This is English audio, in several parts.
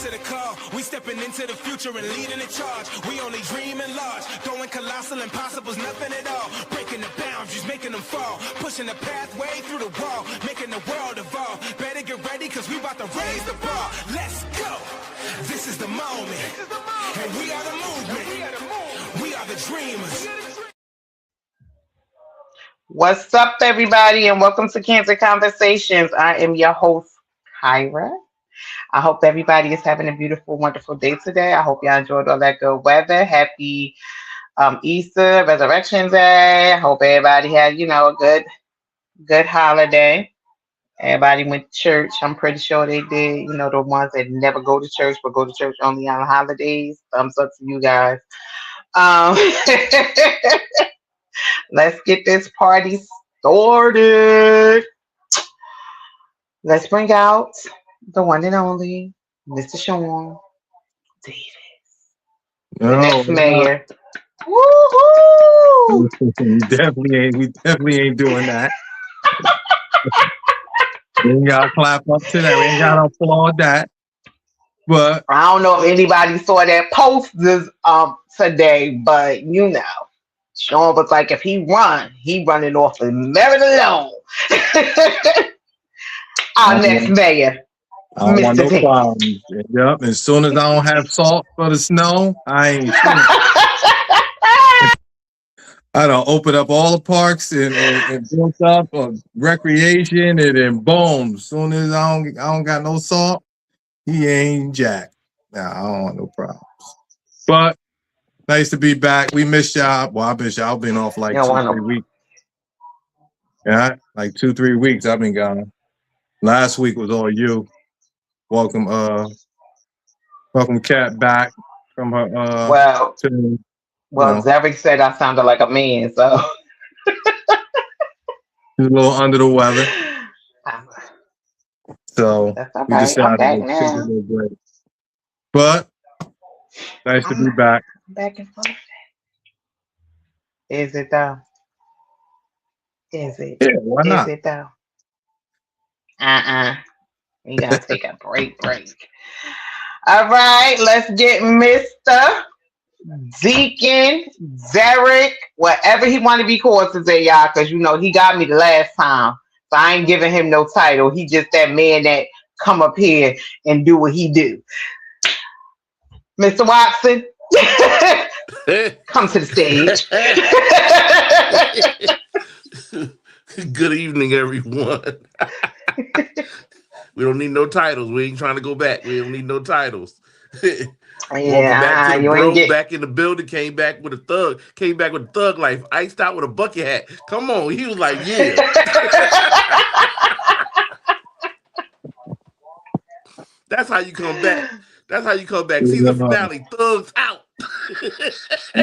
answer the call. We stepping into the future and leading the charge. We only dreaming large, throwing colossal impossibles, nothing at all. Breaking the boundaries, making them fall. Pushing the pathway through the wall, making the world evolve. Better get ready, cause we about to raise the bar. Let's go. This is the moment. And we are the movement. We are the dreamers. What's up, everybody, and welcome to Cancer Conversations. I am your host, Kyra. I hope everybody is having a beautiful, wonderful day today. I hope y'all enjoyed all that good weather. Happy Easter, Resurrection Day. I hope everybody had, a good holiday. Everybody went to church. I'm pretty sure they did. The ones that never go to church, but go to church only on holidays. Thumbs up to you guys. Let's get this party started. Let's bring out the one and only Mr. Sean Davis, the next mayor. Woohoo! We definitely ain't doing that. We ain't gotta clap up to that. We ain't gotta applaud that. But I don't know if anybody saw that post this today, but Sean was like, if he running off of merit alone. Our next mayor. I don't want no problems. Yep. As soon as I don't have salt for the snow, I ain't sure. I don't open up all the parks and built up recreation, and then boom. As soon as I don't got no salt, he ain't jack. Nah, I don't want no problems. But nice to be back. We missed y'all. Well, I missed y'all. I've been off like 2-3 weeks. Yeah, like 2-3 weeks I've been gone. Last week was all you. Welcome, Kat back from her. Zerick said I sounded like a man, so she's a little under the weather. So we decided to take a little break. But nice to be back. Back and forth. Is it though? Is it? Yeah, why not? Is it though? We gotta take a break. All right, let's get Mr. Deacon Zerick, whatever he want to be called today, y'all, because he got me the last time. So I ain't giving him no title. He just that man that come up here and do what he do. Mr. Watson, come to the stage. Good evening, everyone. We don't need no titles. We ain't trying to go back. We don't need no titles. Back in the building, came back with thug life, iced out with a bucket hat. Come on, he was like, yeah. That's how you come back. Season finale, thugs out. I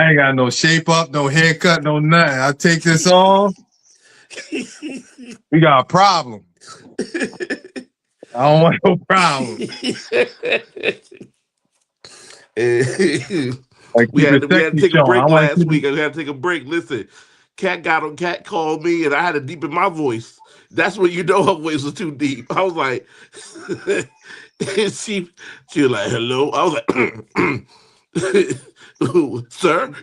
ain't got no shape up, no haircut, no nothing. I take this off. We got a problem. I don't want no problem. We had to take a break last week. I had to take a break. Listen, Kat called me, and I had to deepen my voice. That's when her voice was too deep. I was like, she was like, hello. I was like, sir.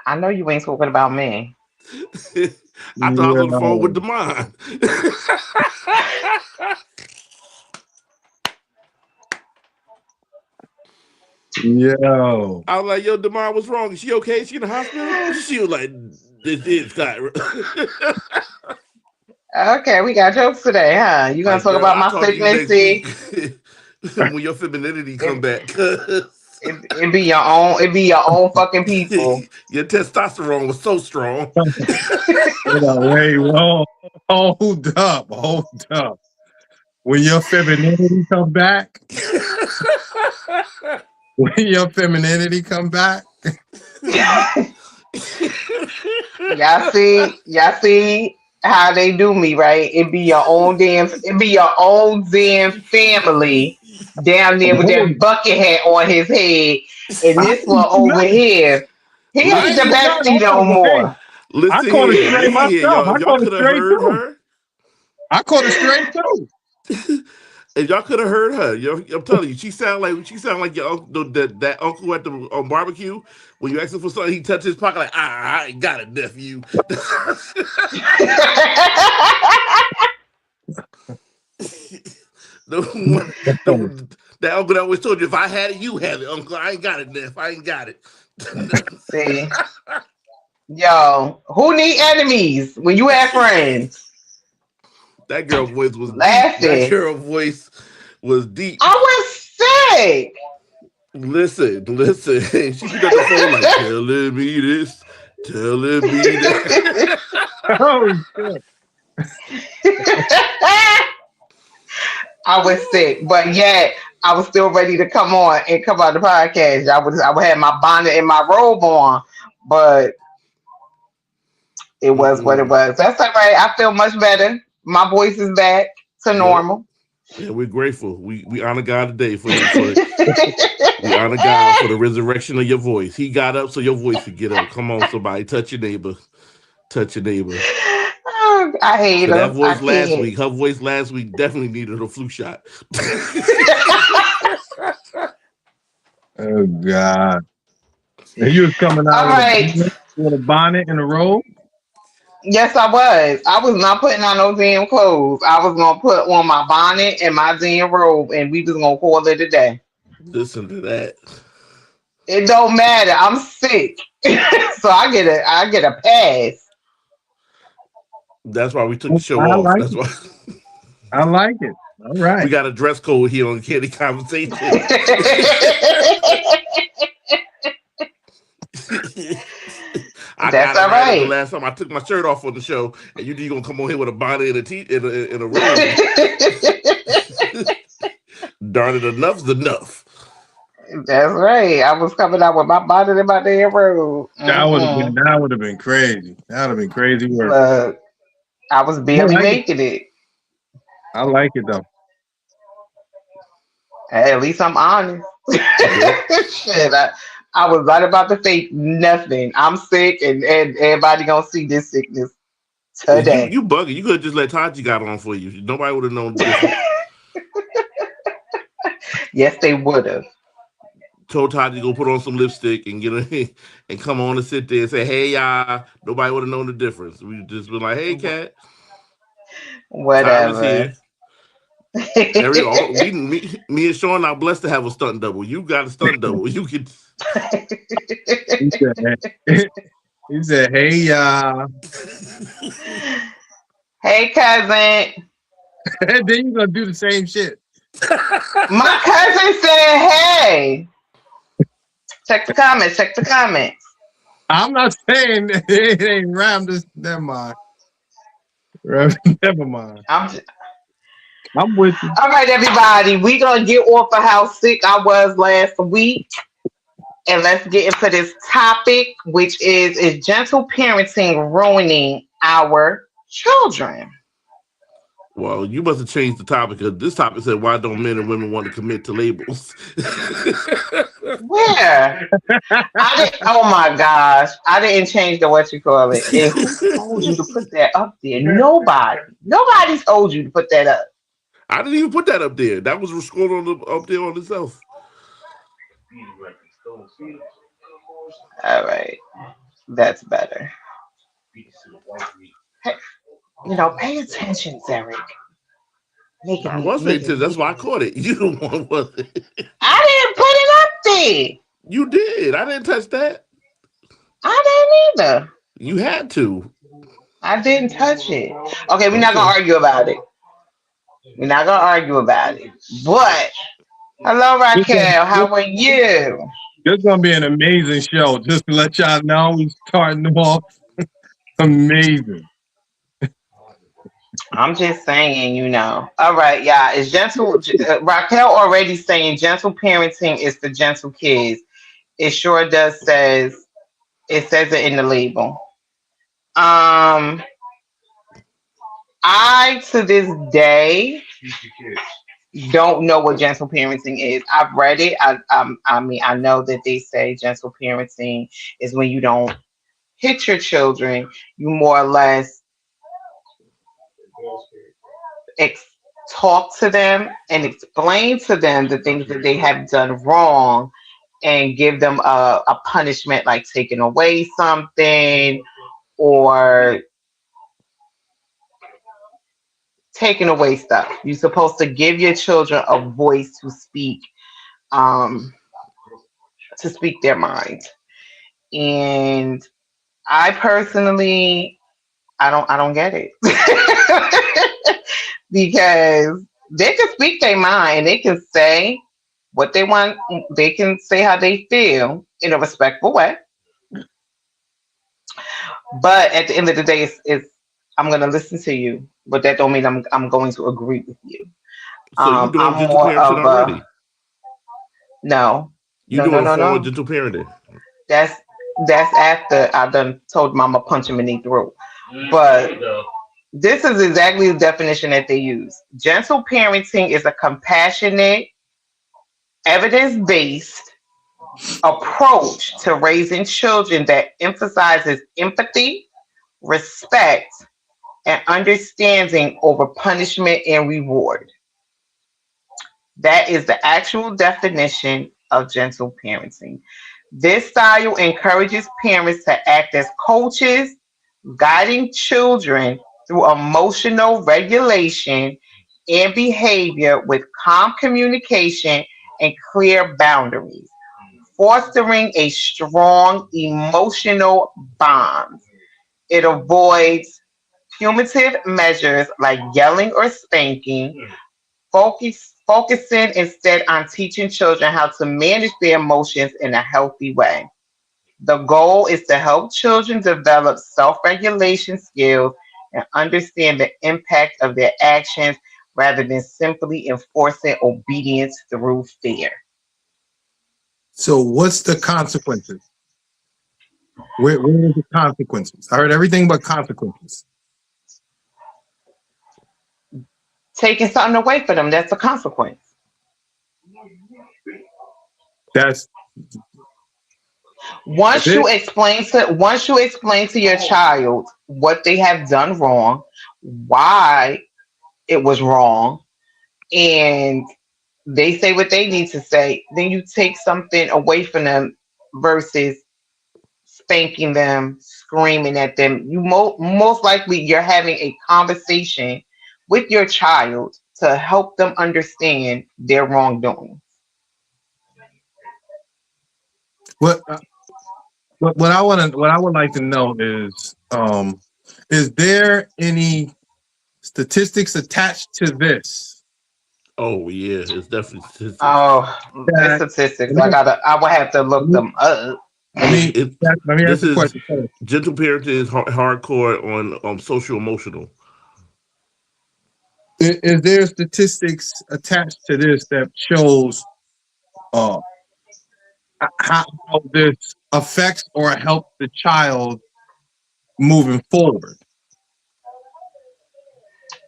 I know you ain't talking about me. I thought I was on the phone with Demond. Yo. I was like, Demond, what's wrong? Is she okay? Is she in the hospital? She was like, this is Kyra. Okay, we got jokes today, huh? You gonna talk about my femininity? When your femininity come back. It be your own fucking people. Your testosterone was so strong. Wait, hold up. When your femininity come back, y'all see how they do me, right? It be your own damn family down there with that bucket hat on his head, and this one over here, he ain't the bestie no more. Listen, I caught it straight myself. Y'all could have heard her. I caught it straight too. And y'all could have heard her. I'm telling you, she sound like your uncle, that uncle at the on barbecue. When you ask him for something, he touches his pocket like, I ain't got it, nephew. That uncle that always told you, if I had it, you have it, uncle. I ain't got it, Neff. I ain't got it. See, yo, who need enemies when you have friends? That girl voice was laughing. Deep. That girl voice was deep. I was sick. Listen. She picked up the phone like, telling me this, telling me that. Oh shit. I was sick, but yet I was still ready to come on and come on the podcast. I would have my bonnet and my robe on, but it was what it was. That's all right. I feel much better. My voice is back to normal. Yeah, we're grateful. We honor God today for we honor God for the resurrection of your voice. He got up so your voice could get up. Come on, somebody, touch your neighbor. Touch your neighbor. Oh, I hate her. That voice last week. Her voice last week definitely needed a flu shot. Oh God! And you was coming out with a bonnet and a robe. Yes, I was. I was not putting on no damn clothes. I was gonna put on my bonnet and my damn robe, and we was gonna call it a day. Listen to that. It don't matter. I'm sick, so I get a pass. That's why we took the show off. That's why. I like it. All right. We got a dress code here on Candy Conversation. That's all right. The last time I took my shirt off on the show, and you gonna come on here with a bonnet and a robe. Darn it, enough's enough. That's right. I was coming out with my bonnet and my damn robe. That would have been crazy. That would have been crazy work. I was barely making it. I like it though. Hey, at least I'm honest. Shit, I was not about to fake nothing. I'm sick, and everybody gonna see this sickness today. You bugging. You could have just let Taji got on for you. Nobody would have known. Yes, they would have. Told Taji to go put on some lipstick and and come on and sit there and say, "Hey, y'all." Nobody would have known the difference. We just been like, "Hey, Cat." Whatever. Me and Sean are blessed to have a stunt double. You got a stunt double. You can. He said, "Hey, y'all." Hey, cousin. And then you gonna do the same shit. My cousin said, "Hey." Check the comments. I'm not saying it ain't rhyme. Just never mind. Never mind. I'm with you. All right, everybody. We're gonna get off of how sick I was last week. And let's get into this topic, which is gentle parenting ruining our children? Well, you must have changed the topic, because this topic said, why don't men and women want to commit to labels? Where? Oh my gosh. I didn't change the what you call it. And who told you to put that up there? Nobody told you to put that up. I didn't even put that up there. That was scrolled up there on itself. All right. That's better. Hey, pay attention, Derek. I was paying attention. That's why I caught it. You the one, was it? I didn't put it up there. You did. I didn't touch that. I didn't either. You had to. I didn't touch it. Okay, we're not going to argue about it. But, hello, Raquel. How are you? It's going to be an amazing show. Just to let y'all know, we're starting off amazing. I'm just saying, All right, yeah. It's gentle. Raquel already saying gentle parenting is for gentle kids. It sure does it says it in the label. I to this day don't know what gentle parenting is. I've read it. I know that they say gentle parenting is when you don't hit your children. You more or less talk to them and explain to them the things that they have done wrong and give them a punishment like taking away something or taking away stuff. You're supposed to give your children a voice um, to speak their mind. And I personally, I don't get it because they can speak their mind. They can say what they want. They can say how they feel in a respectful way. But at the end of the day, it's I'm gonna listen to you, but that don't mean I'm going to agree with you. So you doing I'm gentle more parenting of a already? no, You no, no, doing a no, form of no. gentle parenting? That's that's after I done told them I'm gonna punch him in the throat. But this is exactly the definition that they use. Gentle parenting is a compassionate, evidence-based approach to raising children that emphasizes empathy, respect, and understanding over punishment and reward. That is the actual definition of gentle parenting. This style encourages parents to act as coaches, guiding children through emotional regulation and behavior with calm communication and clear boundaries, fostering a strong emotional bond. It avoids punitive measures like yelling or spanking, focusing instead on teaching children how to manage their emotions in a healthy way. The goal is to help children develop self regulation skills and understand the impact of their actions rather than simply enforcing obedience through fear. So what's the consequences? Where are the consequences? I heard everything but consequences. Taking something away from them, that's a consequence. That's Once it. you explain to your child what they have done wrong, why it was wrong, and they say what they need to say, then you take something away from them versus spanking them, screaming at them. Most likely you're having a conversation with your child to help them understand their wrongdoing. What what I would like to know is there any statistics attached to this? Oh yeah, it's definitely statistics. Oh, it's That statistics. let I would have to look me them up. let me It let me ask this the is question first. gentle parenting is hardcore on social emotional. Is there statistics attached to this that shows uh, how this affects or helps the child moving forward?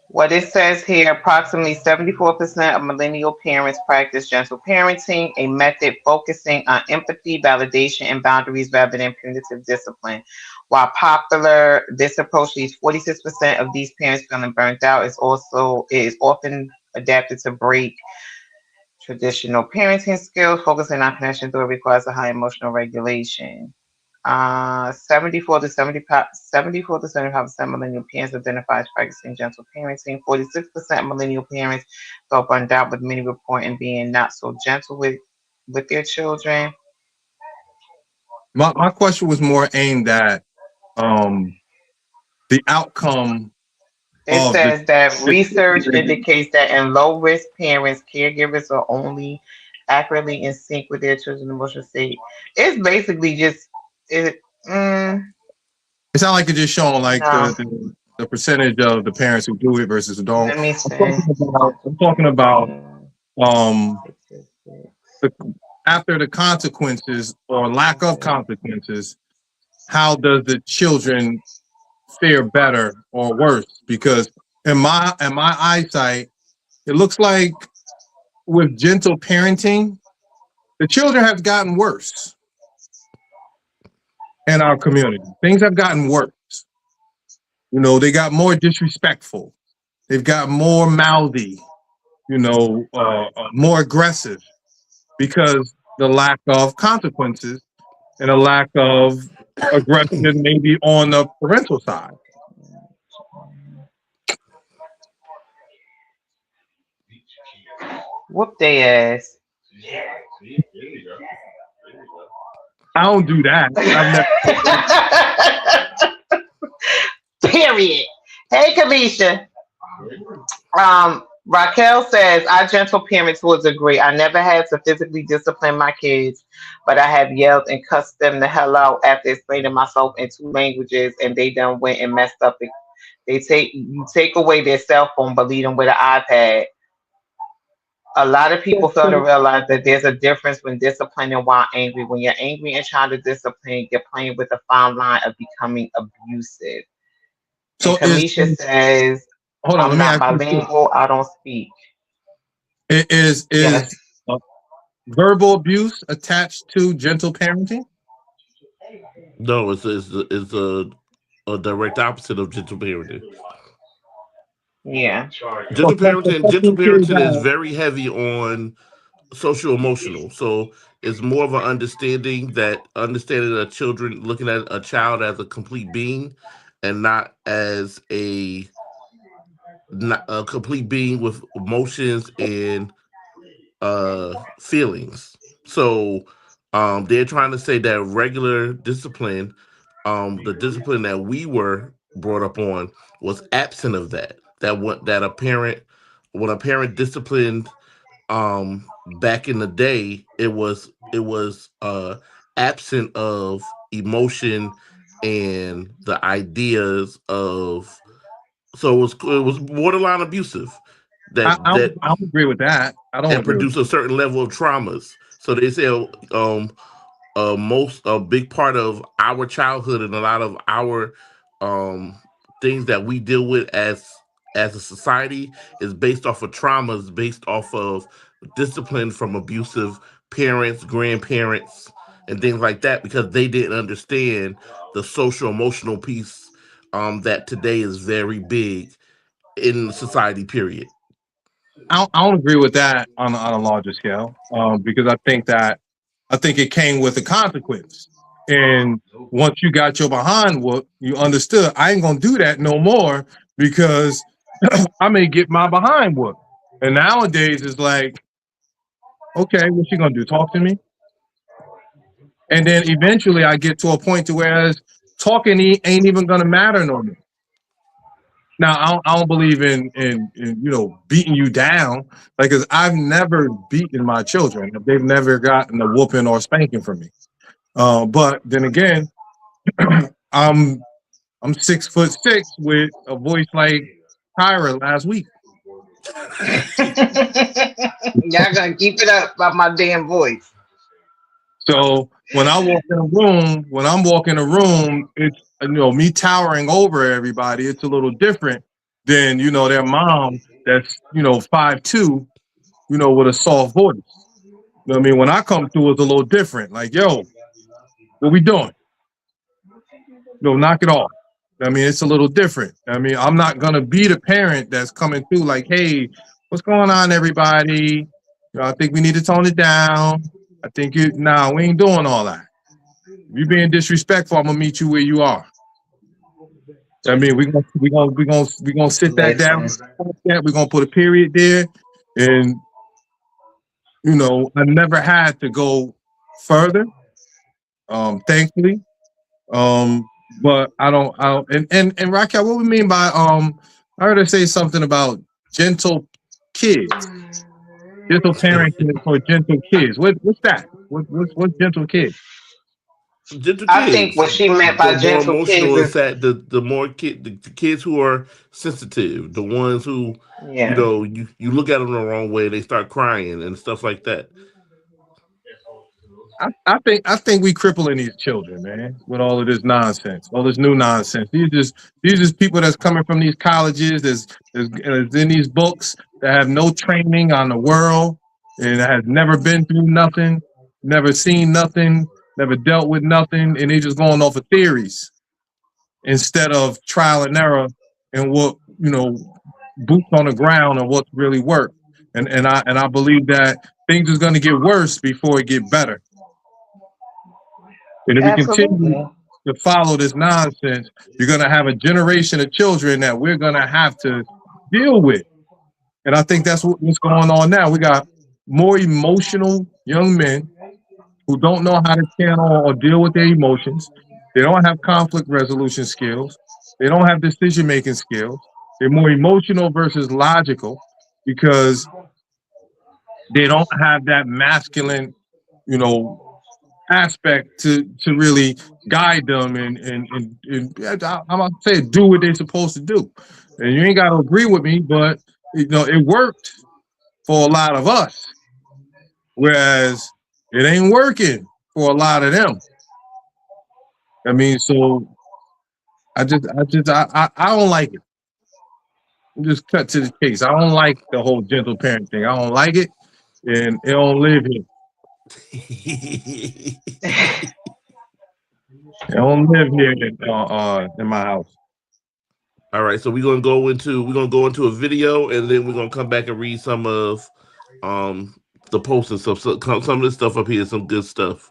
What it says here, approximately 74% of millennial parents practice gentle parenting, a method focusing on empathy, validation, and boundaries rather than punitive discipline. While popular, this approach leaves 46% of these parents feeling burnt out. It is often adapted to break traditional parenting skills, focusing on connection though it requires a high emotional regulation. 74 to 75% millennial parents identify as practicing gentle parenting. 46% millennial parents felt burned out, with many reporting being not so gentle with their children. My question was more aimed at um, the outcome It of the. says that research indicates that in low risk parents, caregivers are only accurately in sync with their children's emotional state. It's basically just it. It sounds like it's just showing like No, the percentage of the parents who do it versus who don't. let me see. I'm talking about Mm, um, statistics. the, after the consequences or lack of consequences. How does the children fare better or worse? Because in my eyesight, it looks like with gentle parenting, the children have gotten worse in our community. Things have gotten worse. You know, they got more disrespectful. They've got more mouthy. more aggressive because the lack of consequences and a lack of aggression maybe on the parental side. Whoop their ass. I don't do that. I've never. Period. Hey, Kamisha. Raquel says, I gentle parents would agree. I never had to physically discipline my kids, but I have yelled and cussed them the hell out after explaining myself in 2 languages, and they done went and messed up. You take away their cell phone, but leave them with an iPad. A lot of people fail to realize that there's a difference when disciplining while angry. When you're angry and trying to discipline, you're playing with the fine line of becoming abusive. So and Kamisha says, hold on, I'm let me not ask bilingual, I don't speak. Is Yes. verbal abuse attached to gentle parenting? No, it's a direct opposite of gentle parenting. Yeah. Gentle parenting is very heavy on social emotional. So it's more of an understanding that children, looking at a child as a complete being and not as a complete being with emotions and feelings. So they're trying to say that regular discipline, the discipline that we were brought up on, was absent of that. When a parent disciplined back in the day, it was absent of emotion and the ideas of, so it was borderline abusive that I that don't agree with that. I don't and agree with produce a certain level of traumas. So they say a big part of our childhood and a lot of our um things that we deal with as a society is based off of traumas, based off of discipline from abusive parents, grandparents, and things like that, because they didn't understand the social emotional piece that today is very big in society, period. I don't agree with that on a larger scale because I think it came with a consequence. And once you got your behind whooped, you understood I ain't gonna do that no more because I may get my behind whooped. And nowadays it's like, okay, what's she gonna do? Talk to me? And then eventually I get to a point to where talking ain't even gonna matter no more. Now I don't believe in beating you down, like, cause I've never beaten my children. They've never gotten a whooping or spanking from me. But then again, I'm 6'6" with a voice like Tyra last week. Y'all gonna keep it up about my damn voice. So when I'm walking a room, it's me towering over everybody. It's a little different than their mom that's 5'2", with a soft voice. You know what I mean? When I come through, it's a little different. Like, yo, what we doing? Knock it off. I mean, it's a little different. I mean, I'm not gonna be the parent that's coming through like, hey, what's going on, everybody? I think we need to tone it down. I think we ain't doing all that. If you're being disrespectful, I'm gonna meet you where you are. I mean, we gonna sit that down. We're gonna put a period there, and I never had to go further. Thankfully, but I don't. And Raquel, what we mean by I heard her say something about gentle kids, gentle parenting for gentle kids. What's that? What's gentle kids? Gentle I kids. think what she meant by The more gentle emotional kids is that the more the kids who are sensitive, the ones who yeah. you look at them the wrong way, they start crying and stuff like that. I think we crippling these children, man, with all of this nonsense, all this new nonsense. These people that's coming from these colleges, that's in these books that have no training on the world and has never been through nothing, never seen nothing, never dealt with nothing, and they just going off of theories instead of trial and error and what boots on the ground and what's really worked. and I believe that things is going to get worse before it get better. And if we continue Absolutely. to follow this nonsense, you're going to have a generation of children that we're going to have to deal with. And I think that's what's going on now. We got more emotional young men who don't know how to channel or deal with their emotions. They don't have conflict resolution skills. They don't have decision-making skills. They're more emotional versus logical because they don't have that masculine, aspect to really guide them and I'm gonna say do what they're supposed to do. And you ain't got to agree with me, but it worked for a lot of us, whereas it ain't working for a lot of them. I mean, so I don't like it. Just cut to the chase. I don't like the whole gentle parent thing. I don't like it, and it don't live here. It don't live here in my house. All right, so we're gonna go into a video, and then we're gonna come back and read some of the posts and stuff. So some of this stuff up here, some good stuff.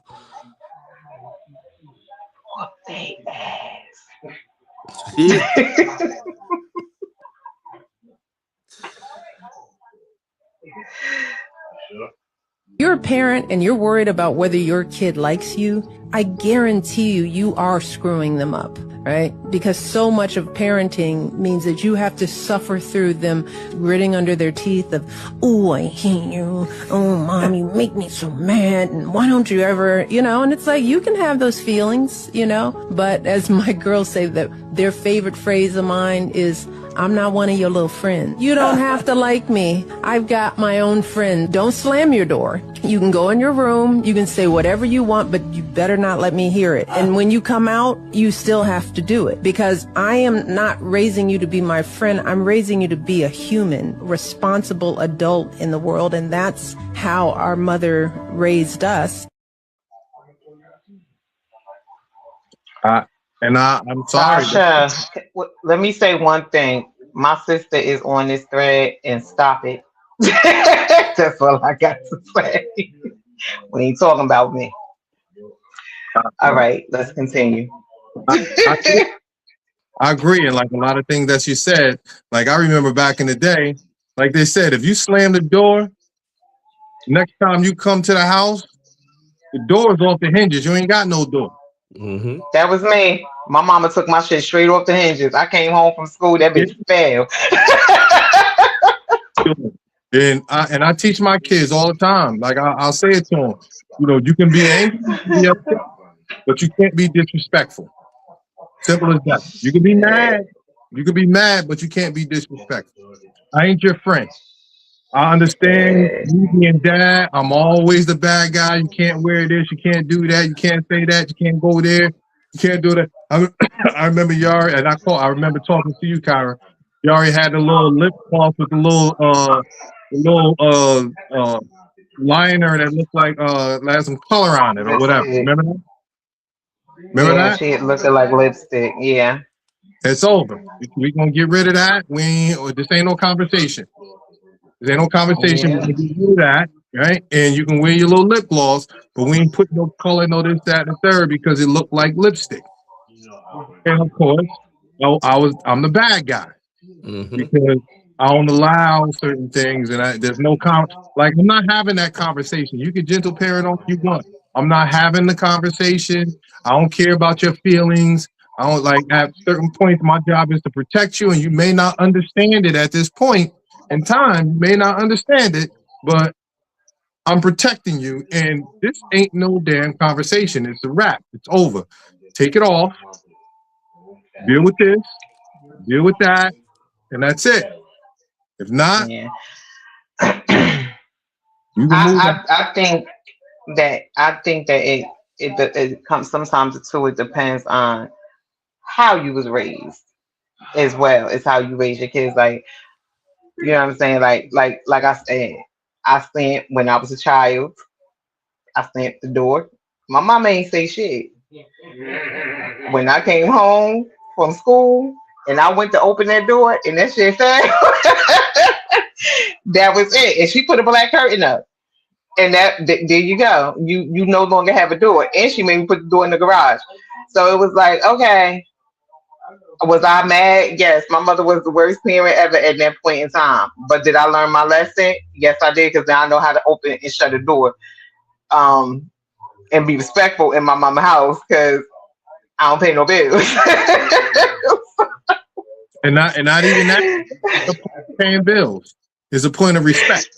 What they ass. You're a parent and you're worried about whether your kid likes you, I guarantee you are screwing them up, right? Because so much of parenting means that you have to suffer through them gritting under their teeth of, oh, I hate you. Oh, mom, you make me so mad. And why don't you ever, and it's like, you can have those feelings, but as my girls say, that their favorite phrase of mine is, I'm not one of your little friends. You don't have to like me. I've got my own friend. Don't slam your door. You can go in your room. You can say whatever you want, but you better not let me hear it. And when you come out, you still have to do it because I am not raising you to be my friend. I'm raising you to be a human, responsible adult in the world. And that's how our mother raised us. I'm sorry. Tasha, let me say one thing. My sister is on this thread, and stop it. That's all I got to say. We ain't talking about me. All right, let's continue. I agree. And like a lot of things that you said, like I remember back in the day, like they said, if you slam the door, next time you come to the house, the door is off the hinges. You ain't got no door. Mm-hmm. That was me. My mama took my shit straight off the hinges. I came home from school. That bitch fell. And I teach my kids all the time. Like I'll say it to them. You can be angry, but you can't be disrespectful. Simple as that. You can be mad. You can be mad, but you can't be disrespectful. I ain't your friend. I understand you being dad. I'm always the bad guy. You can't wear this. You can't do that. You can't say that. You can't go there. You can't do that. I remember Yari, and I remember talking to you, Kyra. Yari had the little lip gloss with the little liner that looked like had some color on it or whatever. Remember that? Remember that? She looking like lipstick. Yeah. It's over. We gonna get rid of that. This ain't no conversation. There ain't no conversation. Yeah. We can do that, right? And you can wear your little lip gloss, but we ain't put no color, no this, that, and the third because it looked like lipstick. And of course, I'm the bad guy because I don't allow certain things, and there's no I'm not having that conversation. You can gentle parent all you want. I'm not having the conversation. I don't care about your feelings. I don't at certain points. My job is to protect you, and you may not understand it at this point. In time, you may not understand it, but I'm protecting you, and this ain't no damn conversation. It's a wrap. It's over. Take it off. Deal with this. Deal with that, and that's it. If not, yeah. You can move I think that it comes sometimes too. It depends on how you was raised, as well as how you raise your kids. Like. You know what I'm saying? Like I said, I slammed when I was a child. I slammed the door. My mama ain't say shit. When I came home from school and I went to open that door and that shit fell, That was it. And she put a black curtain up. And there you go. You no longer have a door. And she made me put the door in the garage. So it was like, okay, was I mad? Yes, my mother was the worst parent ever at that point in time. But did I learn my lesson? Yes, I did, because now I know how to open and shut a door, and be respectful in my mama's house, because I don't pay no bills. And not even that. Paying bills is a point of respect.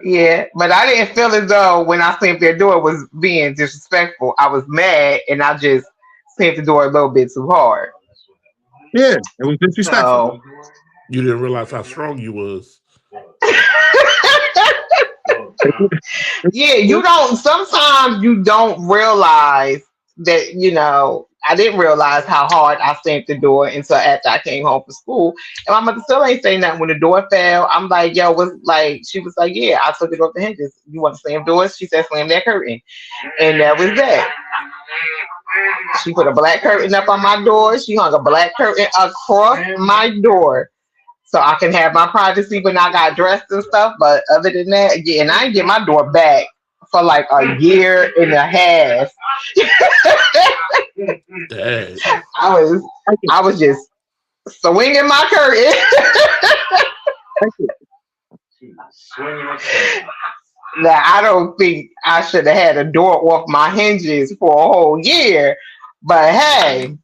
Yeah, but I didn't feel as though when I slammed their door was being disrespectful. I was mad, and I just slammed the door a little bit too hard. Yeah, it was disrespectful. So, You didn't realize how strong you was. yeah, sometimes you don't realize that, I didn't realize how hard I slammed the door until after I came home from school. And my mother still ain't saying nothing when the door fell. I'm like, yo, she was like, yeah, I took it off the hinges. You want to slam doors? She said, slam that curtain. And that was that. She put a black curtain up on my door. She hung a black curtain across my door so I can have my privacy when I got dressed and stuff. But other than that, yeah, and I didn't get my door back for like a year and a half. Dang. I was just swinging my curtain. Now, I don't think I should have had a door off my hinges for a whole year, but hey,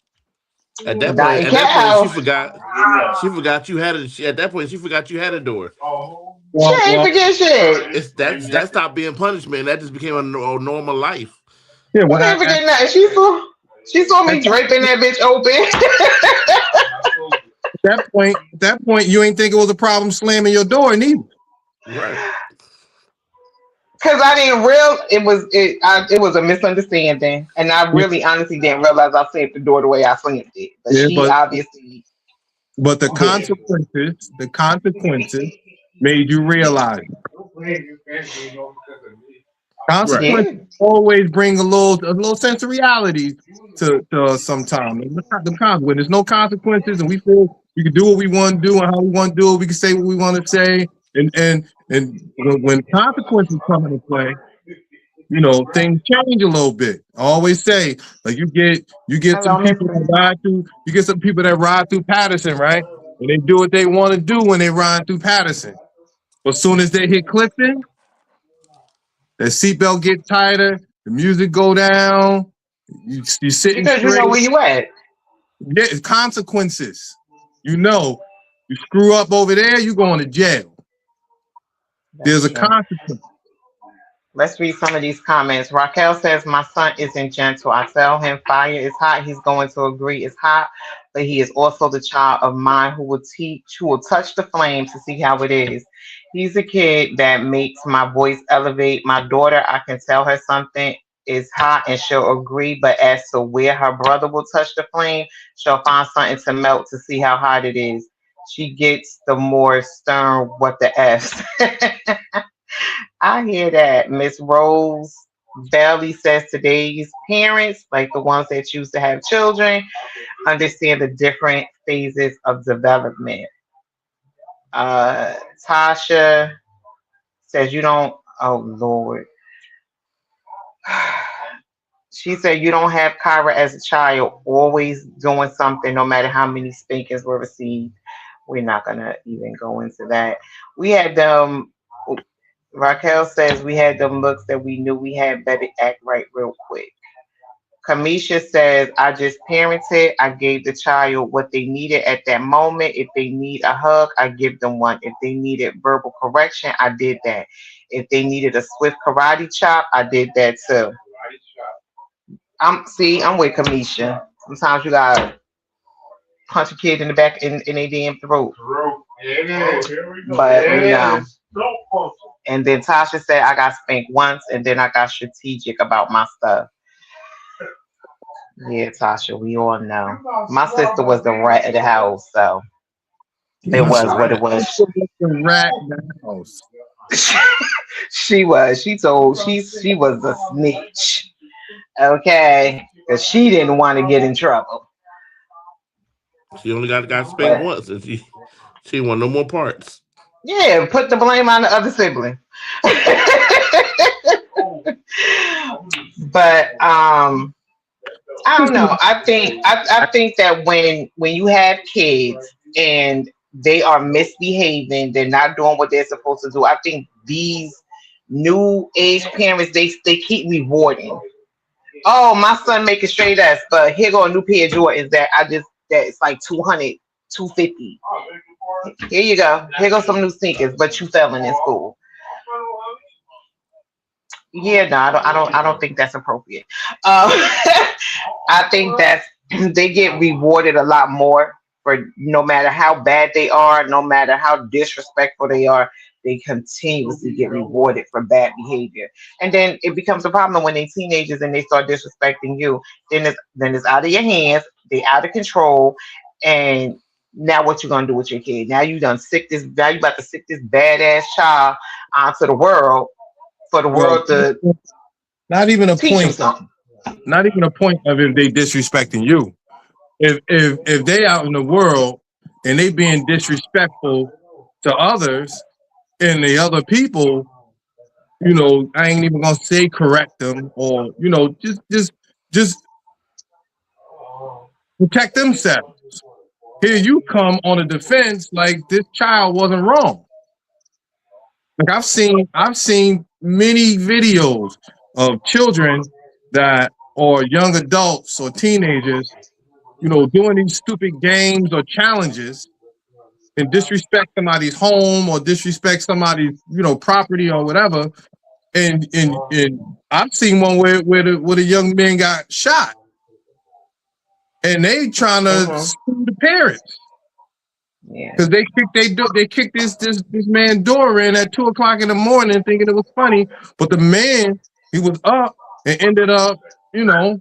At that not point, in at that point, cow. she forgot you had it. At that point, she forgot you had a door. She ain't forget shit. It's that stopped being punishment. That just became a normal life. Yeah, She ain't forget nothing. She saw me draping that bitch open. At that point, you ain't think it was a problem slamming your door neither. Right. Because I didn't it was a misunderstanding, and I really honestly didn't realize I slammed the door the way I slammed it. But Yeah, she but- obviously. But the consequences made you realize. Consequences always bring a little sense of reality to sometimes. When there's no consequences and we feel we can do what we want to do and how we want to do it, we can say what we want to say, and when consequences come into play, things change a little bit. I always say, like you get some people that ride through Patterson, right? And they do what they want to do when they ride through Patterson. But as soon as they hit Clifton, their seatbelt get tighter, the music go down, you sitting Because straight. you know where you at. Yeah, it's consequences. You screw up over there, you going to jail. There's a consequence. Let's read some of these comments. Raquel says, my son isn't gentle. I tell him fire is hot. He's going to agree it's hot, but he is also the child of mine who will touch the flame to see how it is. He's a kid that makes my voice elevate. My daughter, I can tell her something is hot and she'll agree, but as to where her brother will touch the flame, she'll find something to melt to see how hot it is. She gets the more stern what the F. I hear that. Miss Rose Bailey says today's parents, like the ones that choose to have children, understand the different phases of development. Tasha says you don't, oh Lord. She said you don't have Kyra as a child, always doing something no matter how many spankings were received. We're not going to even go into that. We had them. Raquel says we had them looks that we knew we had better act right real quick. Kamisha says, I just parented. I gave the child what they needed at that moment. If they need a hug, I give them one. If they needed verbal correction, I did that. If they needed a swift karate chop, I did that too. I'm with Kamisha. Sometimes you gotta punch a kid in the back in their damn throat. But And then Tasha said, I got spanked once, and then I got strategic about my stuff. Yeah, Tasha, we all know. My sister was the rat of the house, so it was what it was. The rat in the house. She was. She was a snitch. Okay, because she didn't want to get in trouble. She only got spanked once, and she didn't want no more parts. Yeah, put the blame on the other sibling. But I don't know. I think that when you have kids and they are misbehaving, they're not doing what they're supposed to do. I think these new age parents they keep rewarding. Oh, my son making straight F's, but here go a new pair of Jordans that it's like 200, 250. Here you go. Here go some new sneakers, but you failing in school. Yeah, no, I don't think that's appropriate. I think that's they get rewarded a lot more for no matter how bad they are, no matter how disrespectful they are, they continuously get rewarded for bad behavior. And then it becomes a problem when they're teenagers and they start disrespecting you. Then it's out of your hands, they out of control, and now what you gonna do with your kid? Now you about to sick this badass child onto the world for the Well, world to not even a teach him point. something. Not even a point of if they disrespecting you. If they out in the world and they being disrespectful to others and the other people, I ain't even gonna say correct them or just protect themselves. Here you come on a defense like this child wasn't wrong. Like I've seen many videos of children that or young adults or teenagers, doing these stupid games or challenges and disrespect somebody's home or disrespect somebody's, property or whatever. And I've seen one where the young man got shot and they trying to Hmm. sue the parents Yeah. because they kicked this man door in at 2 o'clock in the morning thinking it was funny, but the man he was up and ended up, Oh, dealing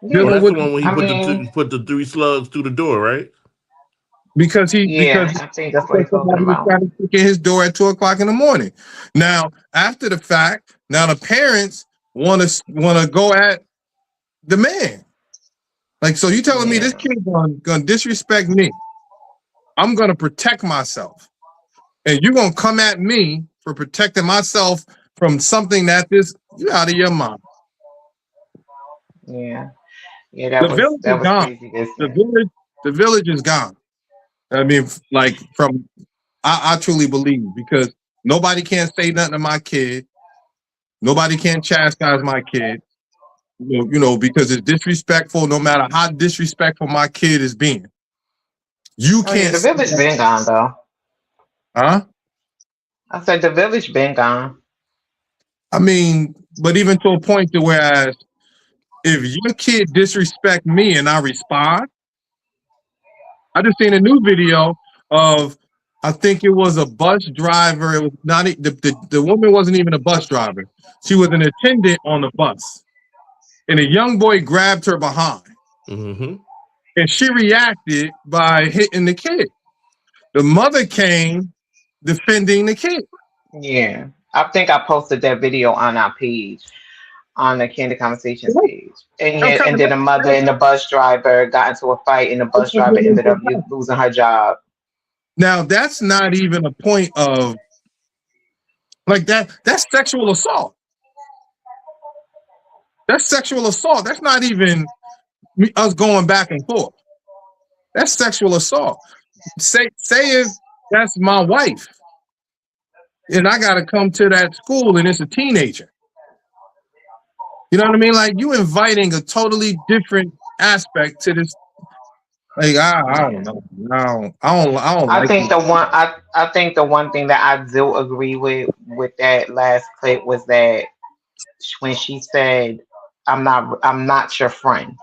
Yeah. that's the with one when he I mean, put the three slugs through the door, right? because he yeah, I think that's what he's talking somebody was about. trying to kick in his door at 2 o'clock in the morning. Now, after the fact, now the parents want to go at the man. Like, so you telling me this Yeah. kid gonna disrespect me? I'm gonna protect myself, and you're gonna come at me for protecting myself from something you out of your mind. Yeah. Yeah, The village that is was gone. crazy this The year. village, the village is gone. I mean, like I truly believe because nobody can say nothing to my kid. Nobody can chastise my kid, because it's disrespectful. No matter how disrespectful my kid is being, you Oh yeah, can't the say village that, been gone though. huh? I said the village been gone. I mean, but even to a point to whereas if your kid disrespect me and I respond, I just seen a new video of I think it was a bus driver. It was not the woman wasn't even a bus driver. She was an attendant on the bus, and a young boy grabbed her behind, Mm-hmm. and she reacted by hitting the kid. The mother came defending the kid. Yeah. I think I posted that video on our page, on the Candid Conversations page. And I'm yeah, and telling then the mother and the bus driver got into a fight and the bus driver ended up you. losing her job. Now that's not even a point of like that. That's sexual assault. That's sexual assault. That's not even us going back and forth. That's sexual assault. Say if that's my wife and I gotta come to that school and it's a teenager. You know what I mean? Like you inviting a totally different aspect to this. Like I don't Yeah. know. I don't I like think this. I think the one thing that I do agree with that last clip was that when she said, I'm not your friend."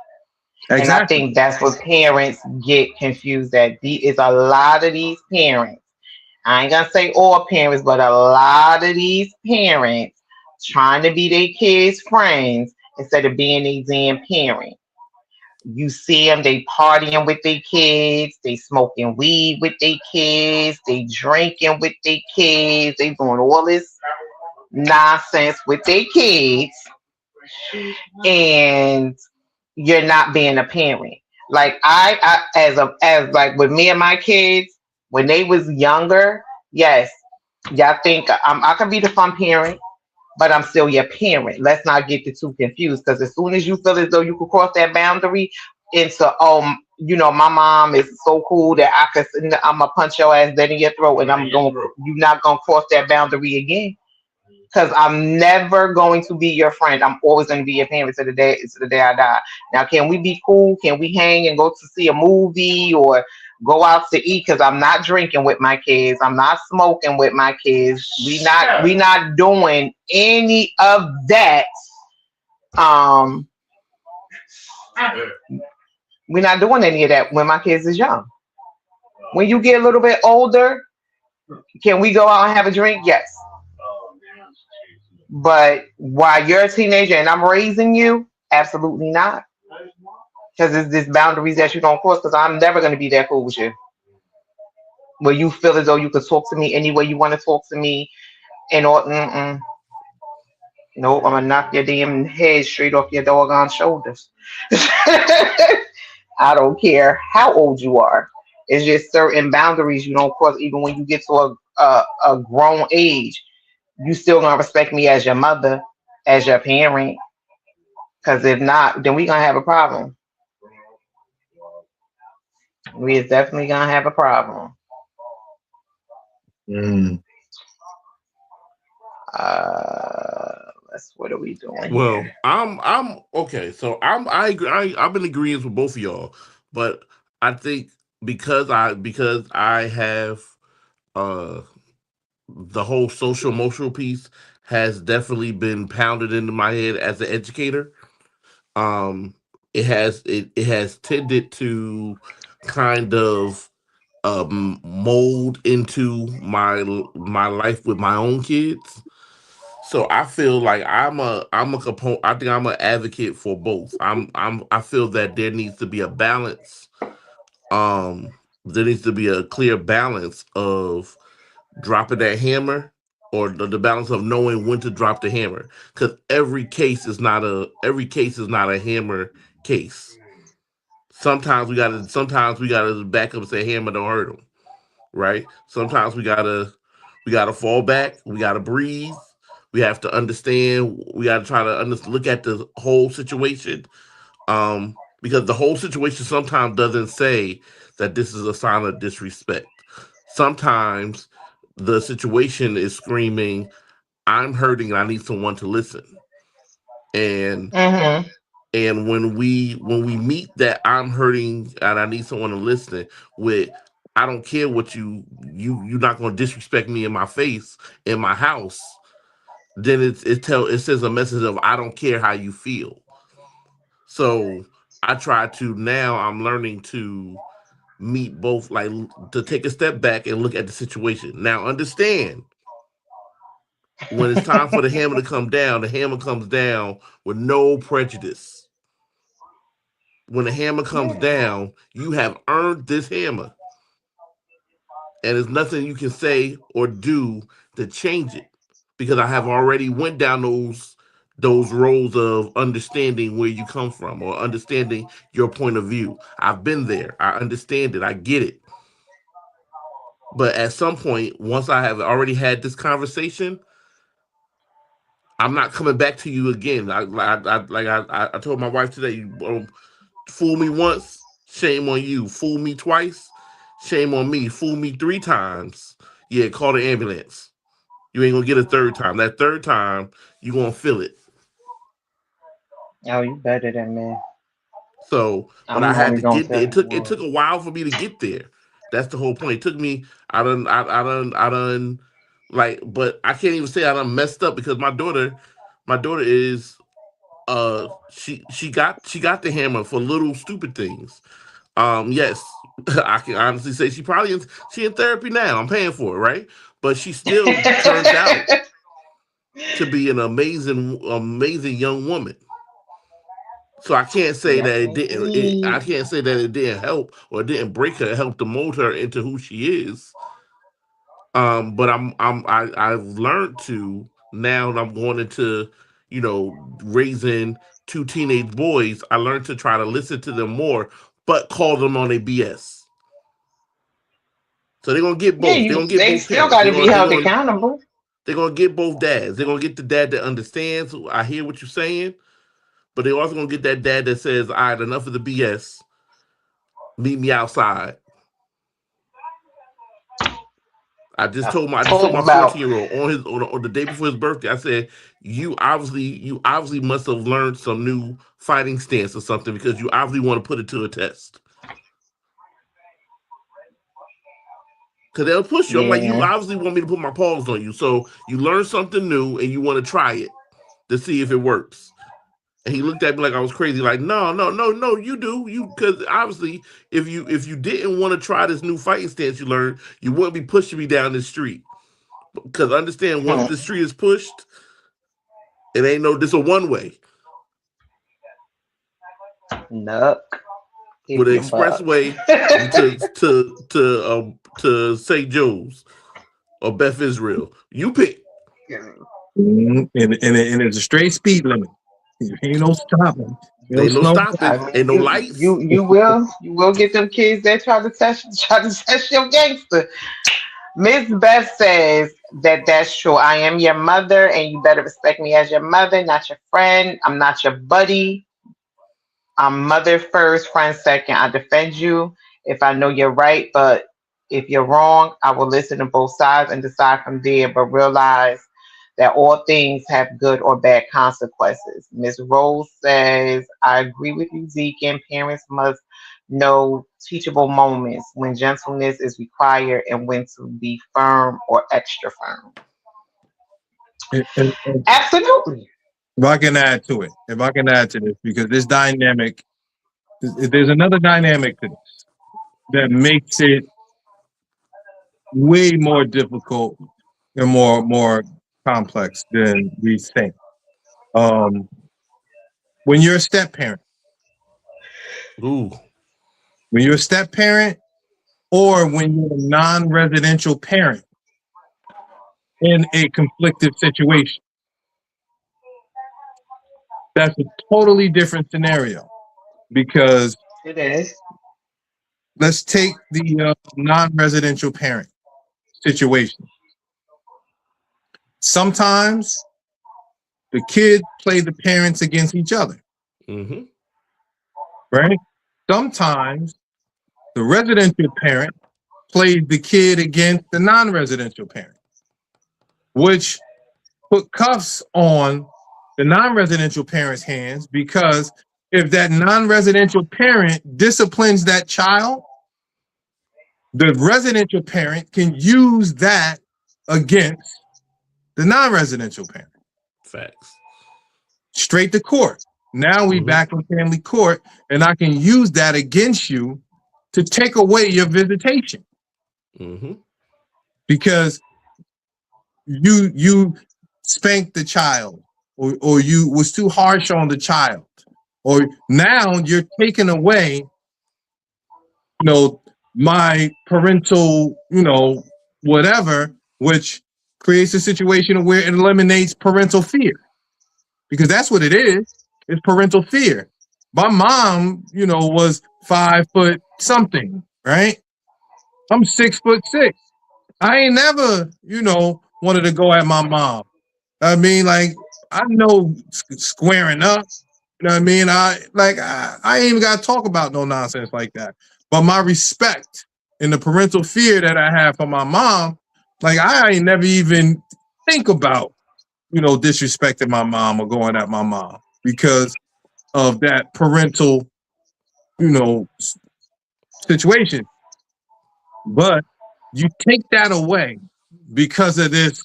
And I Exactly. think that's what parents get confused at. Is a lot of these parents. I ain't gonna say all parents, but a lot of these parents trying to be their kids' friends instead of being a damn parent. You see them, they partying with their kids, they smoking weed with their kids, they drinking with their kids, they doing all this nonsense with their kids, and you're not being a parent. Like I as like with me and my kids, When they was younger, yes, y'all think I can be the fun parent, but I'm still your parent. Let's not get the two confused. Because as soon as you feel as though you could cross that boundary into, my mom is so cool that I'm gonna punch your ass dead in your throat, and you're not gonna cross that boundary again. Because I'm never going to be your friend. I'm always going to be your parent to the day I die. Now, can we be cool? Can we hang and go to see a movie or go out to eat? Because I'm not drinking with my kids. I'm not smoking with my kids. We not doing any of that. Um, we're not doing any of that when my kids is young. When you get a little bit older, can we go out and have a drink? Yes. But while you're a teenager and I'm raising you, absolutely not. Because it's these boundaries that you don't cross. Because I'm never going to be that cool with you. Where you feel as though you could talk to me any way you want to talk to me, and all. Nope, I'm gonna knock your damn head straight off your doggone shoulders. I don't care how old you are. It's just certain boundaries you don't cross. Even when you get to a grown age, you still gonna respect me as your mother, as your parent. Because if not, then we gonna have a problem. We is definitely gonna have a problem. Mm. What are we doing Well, here? I'm okay. So I agree. I'm in agreement with both of y'all, but I think because I have uh the whole social emotional piece has definitely been pounded into my head as an educator. Um, it has tended to kind of mold into my life with my own kids. So I feel like I'm a component. I think I'm an advocate for both. I feel that there needs to be a balance. Um, there needs to be a clear balance of dropping that hammer, or the balance of knowing when to drop the hammer. Because every case is not a hammer case. Sometimes we gotta back up and say hammer don't hurt them, right? Sometimes we gotta fall back. We gotta breathe. We have to understand. We gotta try to look at the whole situation. Because the whole situation sometimes doesn't say that this is a sign of disrespect. Sometimes the situation is screaming, "I'm hurting and I need someone to listen." And Mm-hmm. when we meet that "I'm hurting and I need someone to listen" with "I don't care what you're not going to disrespect me in my face in my house," then it says a message of "I don't care how you feel." So I try to now I'm learning to meet both, like to take a step back and look at the situation. Now understand, when it's time for the hammer to come down, the hammer comes down with no prejudice. When the hammer comes down, you have earned this hammer, and there's nothing you can say or do to change it, because I have already went down those roads of understanding where you come from or understanding your point of view. I've been there. I understand it. I get it. But at some point, once I have already had this conversation, I'm not coming back to you again. I told my wife today, fool me once, shame on you. Fool me twice, shame on me. Fool me three times, yeah, call the ambulance. You ain't gonna get a third time. That third time, you gonna feel it. Oh, you better than me. So, but I I'm had only to gonna get there. tell It took a while for me to get there. That's the whole point. It took me. I done. Like, but I can't even say I done messed up, because my daughter is she got the hammer for little stupid things. Yes, I can honestly say she in therapy now. I'm paying for it, right? But she still turns out you. to be an amazing young woman. So I can't say Yes, that it didn't. I indeed. can't say that it didn't help or it didn't break her. It helped to mold her into who she is. But I've learned to, now that I'm going into, raising two teenage boys. I learned to try to listen to them more, but call them on a BS. So they're gonna get Yeah, both. They're gonna get they both still parents. got to be held accountable. They're gonna get both dads. They're gonna get the dad that understands. I hear what you're saying, but they're also gonna get that dad that says, "All right, enough of the BS. Meet me outside." I just told my 14-year-old on the day before his birthday. I said, you obviously must have learned some new fighting stance or something because you obviously want to put it to a test. Because they'll push you. I'm like, you obviously want me to put my paws on you. So you learn something new and you want to try it to see if it works. And he looked at me like I was crazy, like, no, you do. Because obviously, if you didn't want to try this new fighting stance you learned, you wouldn't be pushing me down the street. Because understand, once the street is pushed, it ain't this a one way. Nope. With an expressway to St. Joe's or Beth Israel. You pick. And it's a straight speed limit. Ain't no stopping. Ain't no stopping. Ain't no lights. You will get them kids that try to test your gangster. Miss Beth says that's true. I am your mother, and you better respect me as your mother, not your friend. I'm not your buddy. I'm mother first, friend second. I defend you if I know you're right, but if you're wrong, I will listen to both sides and decide from there, but realize that all things have good or bad consequences. Ms. Rose says, I agree with you, Zeke, and parents must know teachable moments when gentleness is required and when to be firm or extra firm. Absolutely. If I can add to this, because this dynamic, there's another dynamic to this that makes it way more difficult and more complex than we think. When you're a step parent, when you're a step parent, or when you're a non-residential parent in a conflicted situation, that's a totally different scenario. Because it is. Let's take the non-residential parent situation. Sometimes the kids play the parents against each other. Mm-hmm. Right? Sometimes the residential parent plays the kid against the non-residential parent, which put cuffs on the non-residential parent's hands, because if that non-residential parent disciplines that child, the residential parent can use that against the non-residential parent. Facts. Straight to court. Now we back in family court, and I can use that against you to take away your visitation. Mm-hmm. Because you spanked the child, or you was too harsh on the child, or now you're taking away, my parental, whatever, which creates a situation where it eliminates parental fear, because that's what it is. It's parental fear. My mom, was 5 foot something, right? I'm 6'6". I ain't never, wanted to go at my mom. I mean, like, I know squaring up. You know what I mean? I ain't even got to talk about no nonsense like that. But my respect and the parental fear that I have for my mom, like, I ain't never even think about, disrespecting my mom or going at my mom because of that parental, situation. But you take that away because of this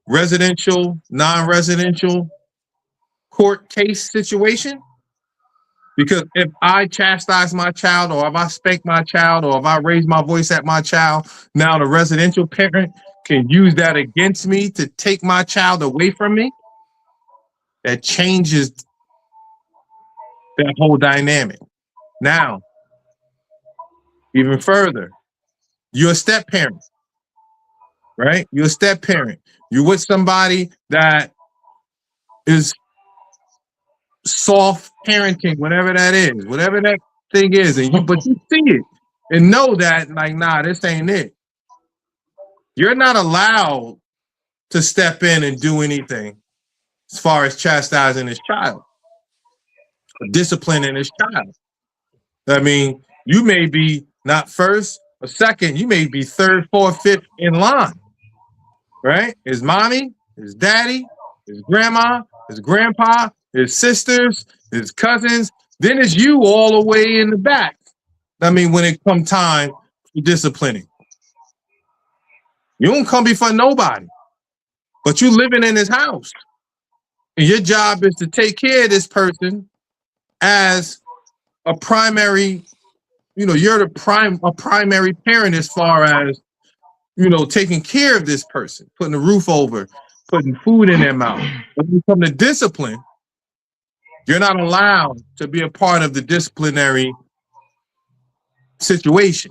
residential, non-residential court case situation. Because if I chastise my child, or if I spank my child, or if I raise my voice at my child, now the residential parent can use that against me to take my child away from me. That changes that whole dynamic. Now, even further, you're a step parent, right? You're a step parent. You're with somebody that is soft parenting, whatever that is, whatever that thing is, but you see it and know that, like, nah, this ain't it. You're not allowed to step in and do anything as far as chastising his child, or disciplining his child. I mean, you may be not first or second, you may be third, fourth, fifth in line, right? His mommy, his daddy, his grandma, his grandpa, his sisters, his cousins. Then it's you all the way in the back. I mean, when it come time for disciplining, you don't come before nobody, but you living in his house. And your job is to take care of this person as a primary, you're a primary parent as far as, taking care of this person, putting a roof over, putting food in their mouth. When you come to discipline, you're not allowed to be a part of the disciplinary situation.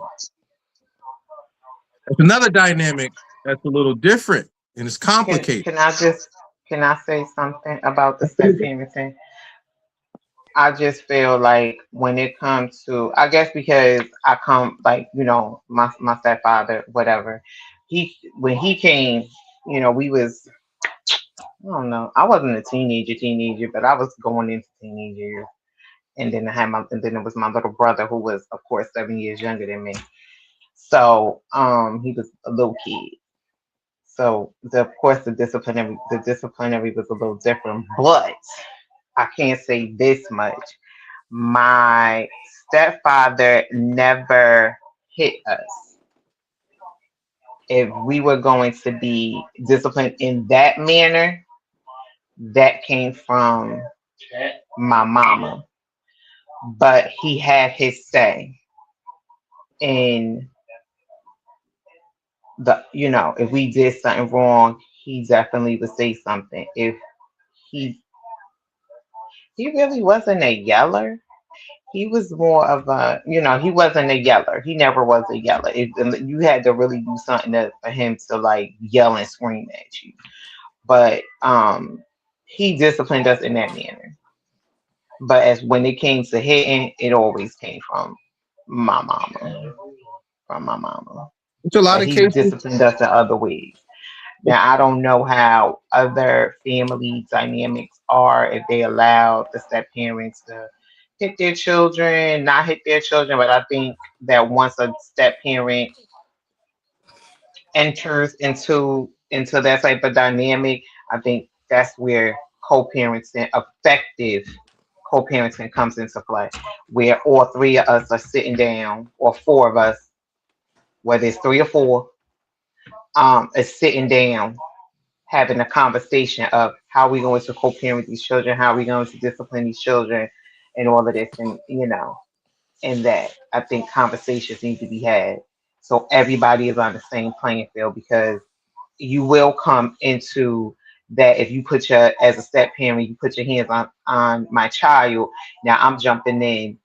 It's another dynamic that's a little different and it's complicated. Can I say something about the step parenting? I just feel like when it comes to, I guess because I come like, my stepfather, whatever, when he came, we was, I don't know, I wasn't a teenager, but I was going into teenage years. And then and then it was my little brother who was, of course, 7 years younger than me. So, he was a little kid. So of course the disciplinary was a little different, but I can't say this much. My stepfather never hit us. If we were going to be disciplined in that manner, that came from my mama. But he had his say in if we did something wrong, he definitely would say something. If he really wasn't a yeller. He was more of a, he wasn't a yeller. He never was a yeller. You had to really do something for him to like yell and scream at you. But he disciplined us in that manner. But as when it came to hitting, it always came from my mama. It's a lot of He cases. disciplined us in other ways. Now, I don't know how other family dynamics are, if they allow the step parents to hit their children, not hit their children, but I think that once a step parent enters into that type of dynamic, I think that's where effective co-parenting comes into play, where all three of us are sitting down, or four of us, whether it's three or four, is sitting down having a conversation of how we going to co-parent these children, how we going to discipline these children, and all of this, and that I think conversations need to be had so everybody is on the same playing field, because you will come into that if you as a step parent, you put your hands on my child. Now I'm jumping in,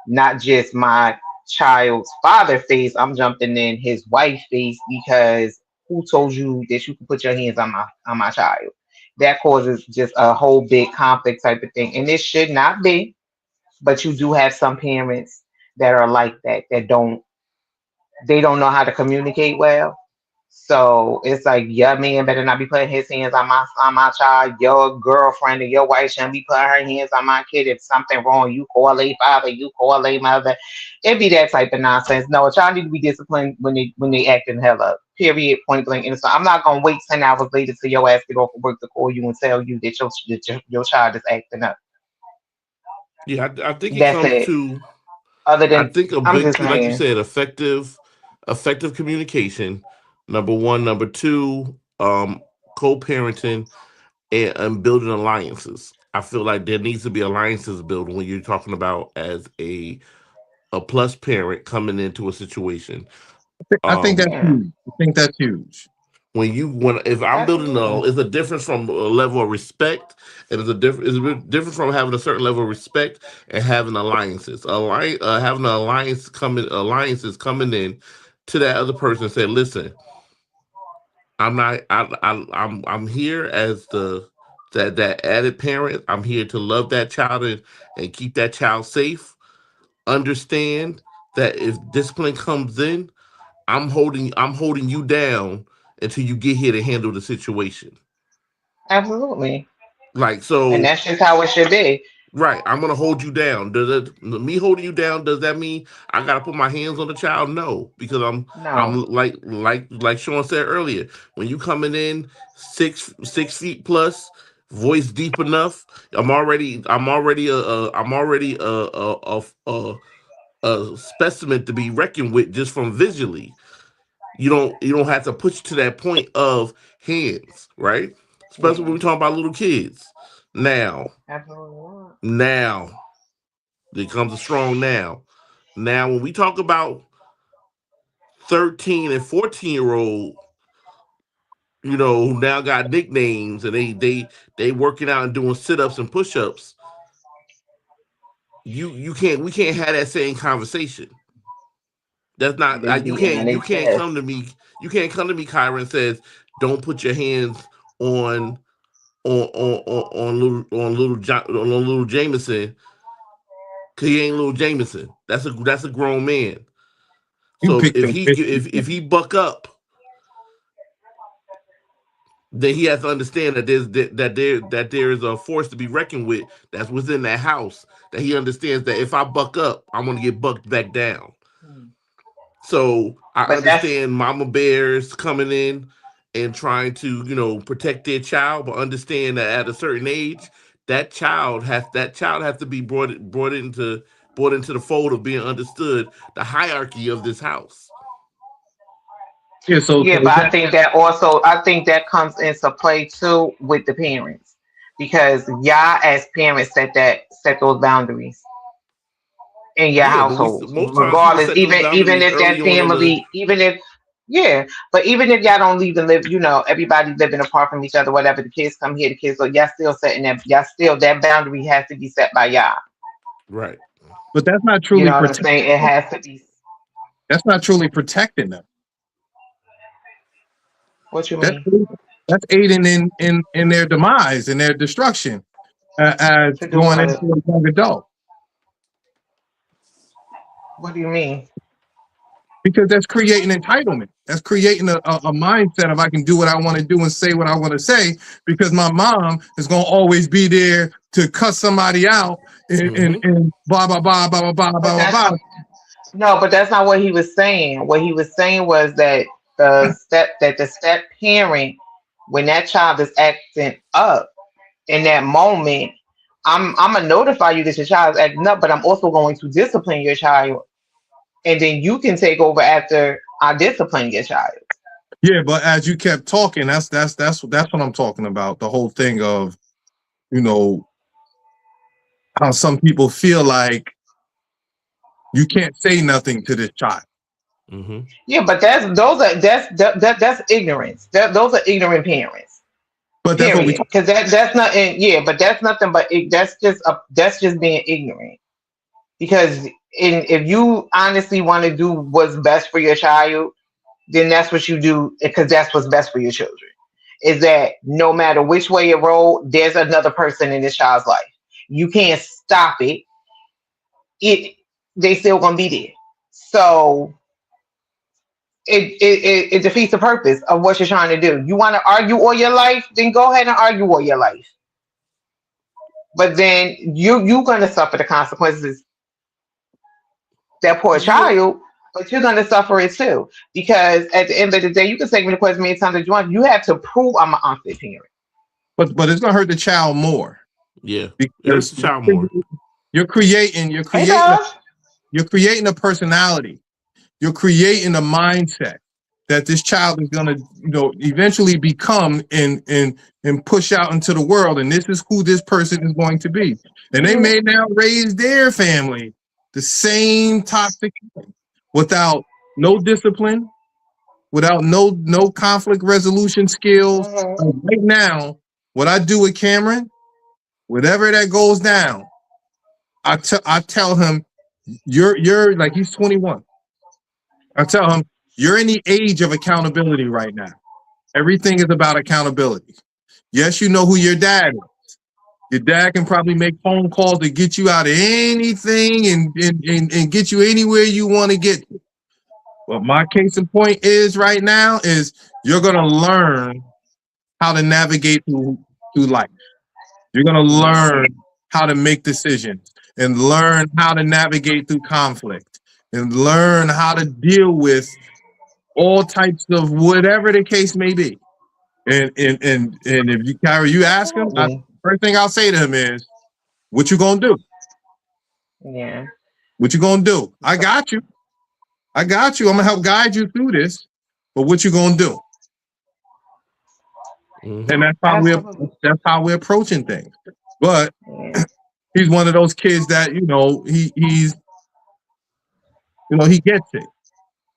not just my child's father face, I'm jumping in his wife face, because who told you that you can put your hands on my child? That causes just a whole big conflict type of thing. And this should not be, but you do have some parents that are like that, they don't know how to communicate well. So it's like, your man better not be putting his hands on my child. Your girlfriend or your wife shouldn't be putting her hands on my kid. If something wrong, you call a father, you call a mother. It be that type of nonsense. No, a child need to be disciplined when they acting hell up. Period. Point blank. And so I'm not gonna wait 10 hours later till your ass get off of work to call you and tell you that your child is acting up. Yeah, I think it That's comes it. to. Other I than, think a I'm big, just like you saying. said, effective communication. Number one, number two, co-parenting and building alliances. I feel like there needs to be alliances built when you're talking about as a plus parent coming into a situation. I think that's Yeah, huge. I think that's huge. When if I'm that building is. it's a difference from a level of respect, and it's a bit different from having a certain level of respect and having alliances. Having an alliances coming in to that other person and say, listen, I'm not I'm here as that added parent. I'm here to love that child and keep that child safe. Understand that if discipline comes in, I'm holding you down until you get here to handle the situation. Absolutely. Like And so, that's just how it should be. right? I'm gonna hold you down. Does it me holding you down? Does that mean I gotta put my hands on the child? No, because No. I'm like Sean said earlier. When you coming in 6 feet plus, voice deep enough, I'm already a specimen to be reckoned with just from visually. You don't have to push to that point of hands, right? Especially when Yeah. we talk about little kids. Now, Absolutely not. now there comes a strong now. Now, when we talk about 13 and 14-year-old, who now got nicknames and they working out and doing sit-ups and push-ups, you can't we can't have that same conversation. That's not They you beating on can't their you can't chest. come to me Kyra, and says don't put your hands on on little Jameson, because he ain't little Jameson. That's a grown man. You So picked if them he fish. if he buck up, then he has to understand that there is a force to be reckoned with that's within that house. That he understands that if I buck up, I'm gonna get bucked back down. Hmm. So I But that's understand mama bears coming in and trying to, protect their child, but understand that at a certain age, that child has to be brought into the fold of being understood the hierarchy of this house. Yeah, so yeah, is but that, I think that comes into play too with the parents. Because y'all as parents set those boundaries in your Yeah, but households. most times people Regardless, set those even boundaries if that early on in the. family, even if yeah, but even if y'all don't even live, everybody living apart from each other, whatever, the kids come here, the kids go, y'all still setting that boundary has to be set by y'all. Right. but that's not You truly know what I'm protecting. saying? It has to be. That's not truly protecting them. What you That's mean? that's aiding in their demise and their destruction as To do going what? into a young adult. What do you mean? Because that's creating entitlement. That's creating a mindset of I can do what I want to do and say what I want to say because my mom is going to always be there to cuss somebody out Mm-hmm. and blah, blah, blah, blah, blah, blah, But blah, blah, blah. no, but that's not what he was saying. What he was saying was that the step parent, when that child is acting up in that moment, I'm gonna notify you that your child is acting up, but I'm also going to discipline your child, and then you can take over after I discipline your child. Yeah, but as you kept talking, that's what I'm talking about. The whole thing of, you know, how some people feel like you can't say nothing to this child. Mm-hmm. Yeah, but that's ignorance. Those are ignorant parents. But that's what we Period. talk. Because that's not. Yeah, but that's nothing. But that's just being ignorant. Because if you honestly want to do what's best for your child, then that's what you do. Because that's what's best for your children. Is that no matter which way you roll, there's another person in this child's life. You can't stop it. It they still gonna be there. So it defeats the purpose of what you're trying to do. You want to argue all your life, then go ahead and argue all your life. But then you're gonna suffer the consequences. That poor Yeah. child, but you're gonna suffer it too. Because at the end of the day, you can take me to question many times as you want. You have to prove I'm an unfit parent. But it's gonna hurt the child more Yeah. It hurts because the child more. you're creating you're Hey, creating a, does. you're creating a personality. You're creating a mindset that this child is gonna, eventually become and push out into the world. And this is who this person is going to be. And they may now raise their family the same toxic way, without no discipline, without no conflict resolution skills. Mhm. Right now, what I do with Cameron, whatever that goes down, I tell him you're like he's 21. I tell him, you're in the age of accountability right now. Everything is about accountability. Yes, you know who your dad is. Your dad can probably make phone calls to get you out of anything and get you anywhere you want to get to. But my case in point is right now is you're gonna learn how to navigate through life. You're gonna learn how to make decisions and learn how to navigate through conflict and learn how to deal with all types of whatever the case may be. And if you Kyra, you ask him, Absolutely. first thing I'll say to him is, "What you gonna do? Yeah. What you gonna do? I got you. I got you. I'm gonna help guide you through this. But what you gonna do?" And Absolutely. that's how we're approaching things. But Yeah. he's one of those kids that he's he gets it.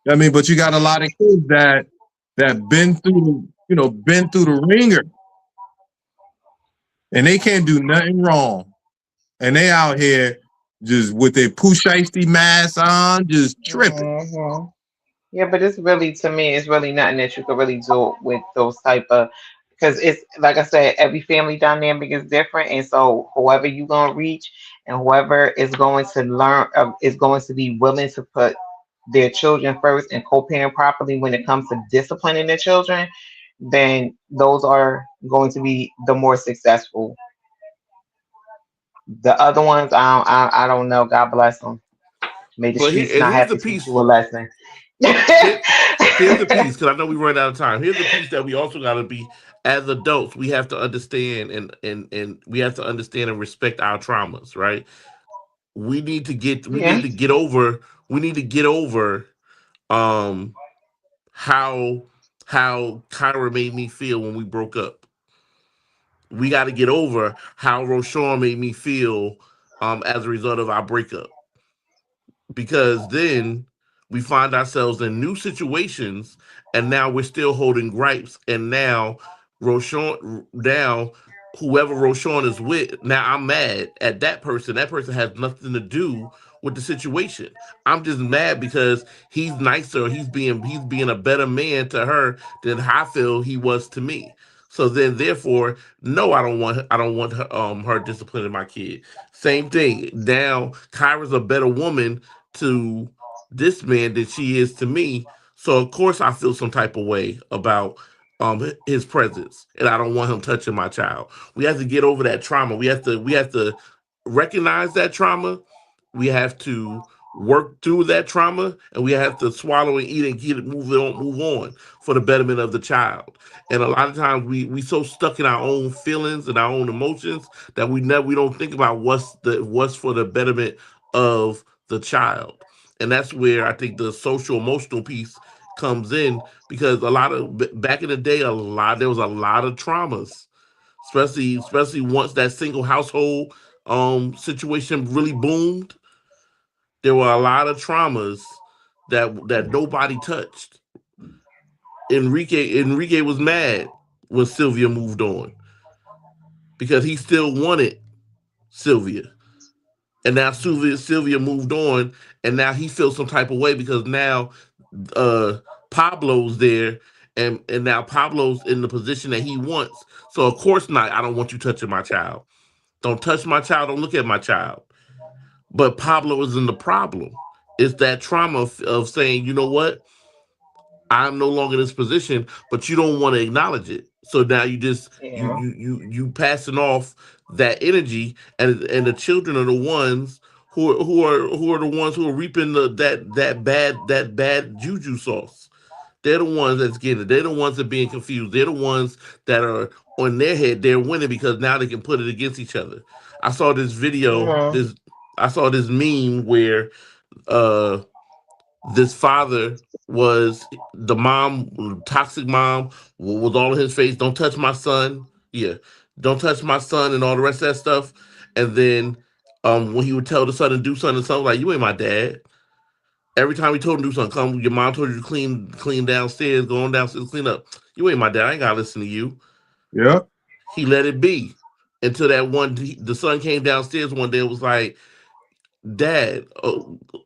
I mean, but you got a lot of kids that been through the ringer, and they can't do nothing wrong, and they out here just with their poo shiesty mask on, just tripping. Mhm. Yeah, but it's really, to me, it's really nothing that you could really do with those type of, because it's like I said, every family dynamic is different, and so whoever you gonna reach and whoever is going to learn is going to be willing to put their children first and co-parent properly when it comes to disciplining their children, then those are going to be the more successful. The other ones, I don't know. God bless them. May the But streets and not here's have the to teach piece. you a lesson. Here, here's the piece, because I know we run out of time. Here's the piece that we also got to be, as adults, we have to understand and we have to understand and respect our traumas, right? We Yeah. need to get over we need to get over um how Kyra made me feel when we broke up. We got to get over how Roshan made me feel as a result of our breakup, because then we find ourselves in new situations, and now we're still holding gripes, and now whoever Roshan is with, now I'm mad at that person has nothing to do with the situation. I'm just mad because he's nicer, he's being a better man to her than I feel he was to me. So then, therefore, no, I don't want her disciplining my kid. Same thing. Now, Kyra's a better woman to this man than she is to me. So of course I feel some type of way about his presence, and I don't want him touching my child. We have to get over that trauma. We have to recognize that trauma. We have to work through that trauma, and we have to swallow and eat and get it, move on for the betterment of the child. And a lot of times we so stuck in our own feelings and our own emotions that we don't think about what's for the betterment of the child. And that's where I think the social emotional piece comes in, because back in the day, there was a lot of traumas, especially once that single household situation really boomed. There were a lot of traumas that nobody touched. Enrique was mad when Sylvia moved on because he still wanted Sylvia. And now Sylvia moved on, and now he feels some type of way because now uh Pablo's there, and now Pablo's in the position that he wants. So of course not, I don't want you touching my child. Don't touch my child, don't look at my child. But Pablo isn't the problem. It's that trauma of saying, you know what? I'm no longer in this position, but you don't want to acknowledge it. So now you just Yeah. you passing off that energy, and the children are the ones who are the ones who are reaping that bad juju sauce. They're the ones that's getting it. They're the ones that are being confused. They're the ones that are on their head. They're winning because now they can put it against each other. I saw this video. Mhm. This I saw this meme where uh this father was the mom, toxic mom, was all in his face. Don't touch my son. Yeah, don't touch my son, and all the rest of that stuff. And then when he would tell the son to do something like, "You ain't my dad." Every time he told him to do something, come, your mom told you to clean downstairs, go on downstairs, clean up. You ain't my dad. I ain't gotta listen to you. Yeah. He let it be until the son came downstairs one day and was like, Dad,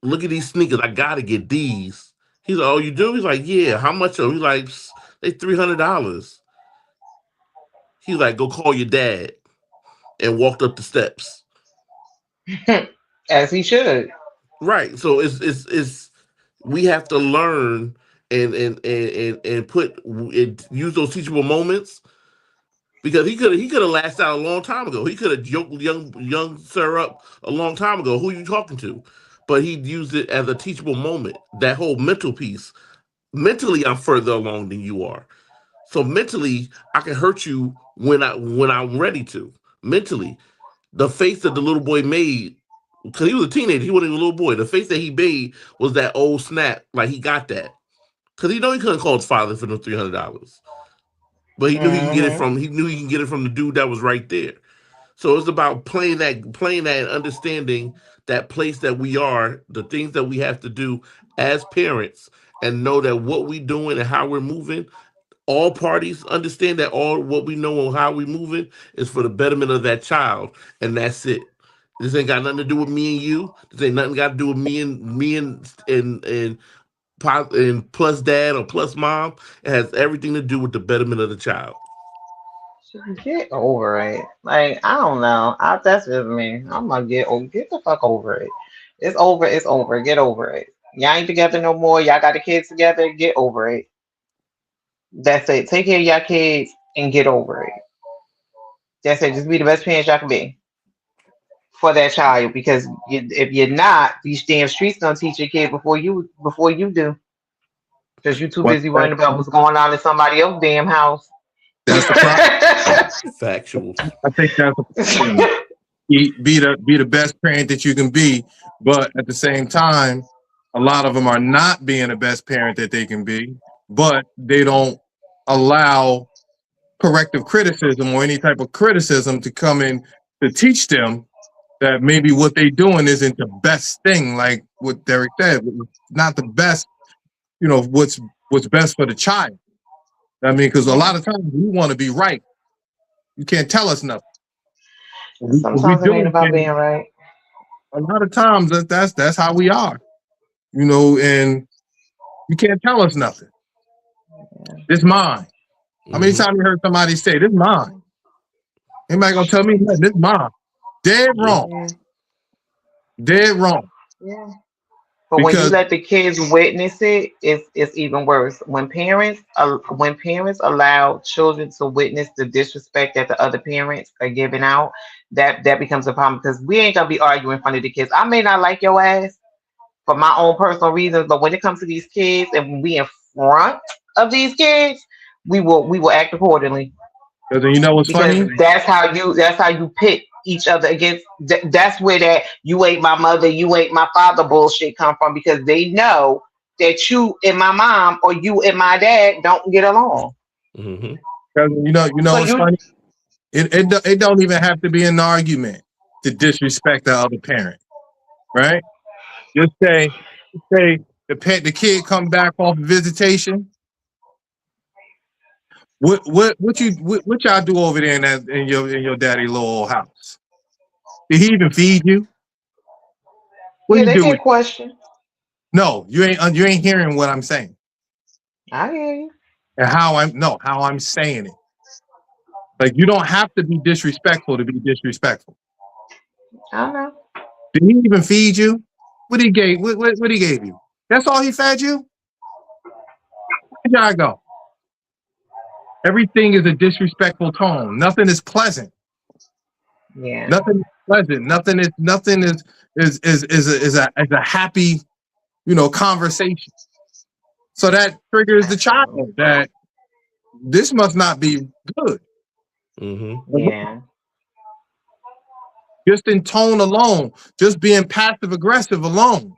look at these sneakers. I gotta get these. He's like, oh, you do? He's like, yeah. How much are they? He's like, they $300. He's like, go call your dad, and walked up the steps. As he should. Right. So it's we have to learn and put and use those teachable moments because he could have lasted out a long time ago. He could have joked young sir up a long time ago. Who are you talking to? But he used it as a teachable moment. That whole mental piece. Mentally, I'm further along than you are. So mentally, I can hurt you when I'm ready to. Mentally, the face that the little boy made, because he was a teenager, he wasn't even a little boy. The face that he made was that old snap, like he got that, because he know he couldn't call his father for the $300, but he knew he can get it from. He knew he can get it from the dude that was right there. So it's about playing that, and understanding that place that we are, the things that we have to do as parents, and know that what we're doing and how we're moving all parties understand that all what we know and how we moving is for the betterment of that child, and that's it. This ain't got nothing to do with me and you. This ain't nothing got to do with and plus dad or plus mom. It has everything to do with the betterment of the child. Get over it. Like, I don't know. That's just me. I'm gonna get the fuck over it. It's over. It's over. Get over it. Y'all ain't together no more. Y'all got the kids together. Get over it. That's it. Take care of your kids and get over it. That's it. Just be the best parents y'all can be for that child. Because if you're not, these damn streets gonna teach your kid before you do. Because you're too busy worrying about what's going on in somebody else's damn house. That's the problem. Factual. I think that's the problem. Be the best parent that you can be, but at the same time, a lot of them are not being the best parent that they can be, but they don't allow corrective criticism or any type of criticism to come in to teach them that maybe what they're doing isn't the best thing, like what Derek said, not the best, what's best for the child. I mean, because a lot of times we want to be right. You can't tell us nothing. Sometimes it ain't about being right. A lot of times that's how we are, and you can't tell us nothing. It's mine. How many times you heard somebody say, "This mine"? Anybody gonna tell me nothing? This mine? Dead wrong. Yeah. Dead wrong. Yeah. But when you let the kids witness it, it's even worse. When parents allow children to witness the disrespect that the other parents are giving out, that becomes a problem because we ain't gonna be arguing in front of the kids. I may not like your ass for my own personal reasons, but when it comes to these kids and when we in front of these kids, we will act accordingly. Because you know what's funny? That's how you pit each other against. That's where that "you ain't my mother, you ain't my father" bullshit come from, because they know that you and my mom or you and my dad don't get along. Mm-hmm. What's funny? It don't even have to be an argument to disrespect the other parent, right? Just say the kid come back off visitation. What y'all do over there in your daddy little house? Did he even feed you? What they get questioned. No, you ain't hearing what I'm saying. I hear you. And how I'm saying it. Like, you don't have to be disrespectful to be disrespectful. I know. Did he even feed you? What he gave you? That's all he fed you? Where y'all go? Everything is a disrespectful tone. Nothing is pleasant. Yeah. Nothing is pleasant. Nothing is a happy, conversation. So that triggers the child that this must not be good. Mm-hmm. Yeah. Just in tone alone, just being passive aggressive alone.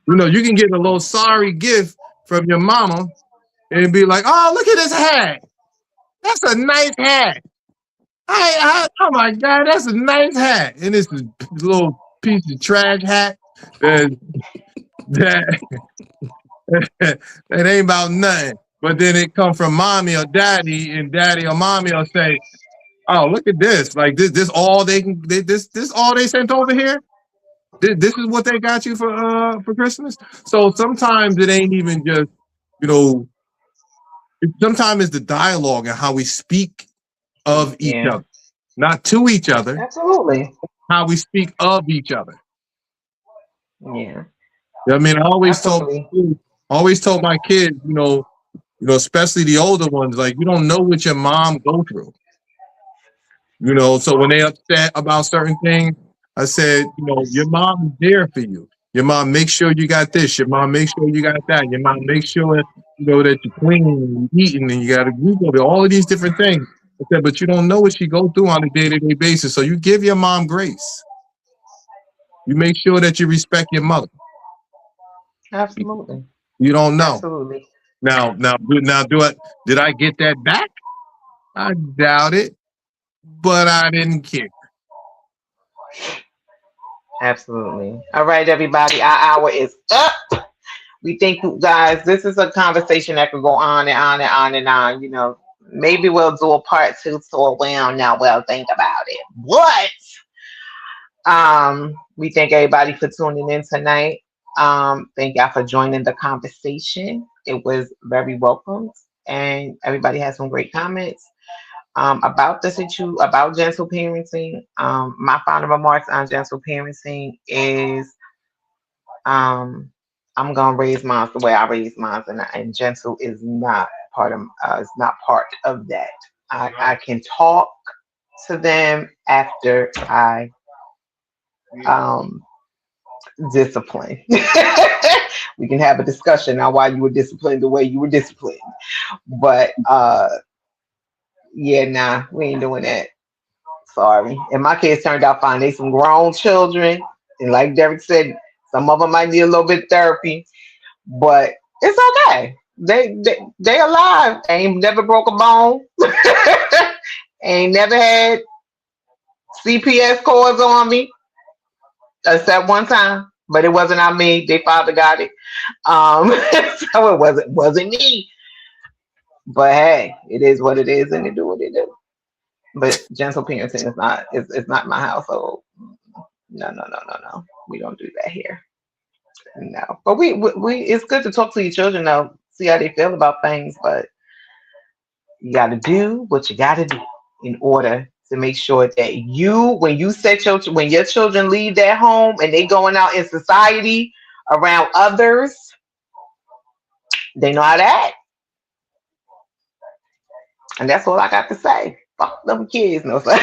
You can get a little sorry gift from your mama and be like, "Oh, look at this hat. That's a nice hat. Oh my God, that's a nice hat." And it's a little piece of trash hat that ain't about nothing. But then it come from mommy or daddy, and daddy or mommy will say, "Oh, look at this! Like this all they can. This all they sent over here. This is what they got you for Christmas." So sometimes it ain't even just sometimes it's the dialogue and how we speak of each other, not to each other. Absolutely. How we speak of each other. Yeah, I mean, absolutely. I always told my kids, especially the older ones, like you don't know what your mom go through. So when they upset about certain things, I said, your mom is there for you. Your mom makes sure you got this. Your mom makes sure you got that. Your mom makes sure that you're clean and you're eating and you got a group of it. All of these different things. I said, but you don't know what she goes through on a day-to-day basis. So you give your mom grace. You make sure that you respect your mother. Absolutely. You don't know. Absolutely. Now, did I get that back? I doubt it, but I didn't care. Absolutely. All right, everybody. Our hour is up. We think, guys, this is a conversation that could go on and on and on and on. Maybe we'll do a part two so we don't know. We'll think about it. We thank everybody for tuning in tonight. Thank y'all for joining the conversation. It was very welcomed, and everybody had some great comments about about gentle parenting. My final remarks on gentle parenting is I'm gonna raise mine the way I raise mine, and gentle is not part of that. I can talk to them after I um discipline. We can have a discussion on why you were disciplined the way you were disciplined. But yeah, nah, we ain't doing that. Sorry. And my kids turned out fine. They some grown children. And like Derek said, some of them might need a little bit of therapy, but it's okay. They alive. Ain't never broke a bone. Ain't never had CPS cords on me, except one time. But it wasn't on me. Their father got it. So it wasn't me. But hey, it is what it is, and they do what they do. But gentle parenting is not. It's not my household. No, no, no, no, no. We don't do that here. No, but we it's good to talk to your children though, see how they feel about things. But you got to do what you got to do in order to make sure that when your children leave their home and they going out in society around others, they know how to act. And that's all I got to say. Fuck them kids, no sir.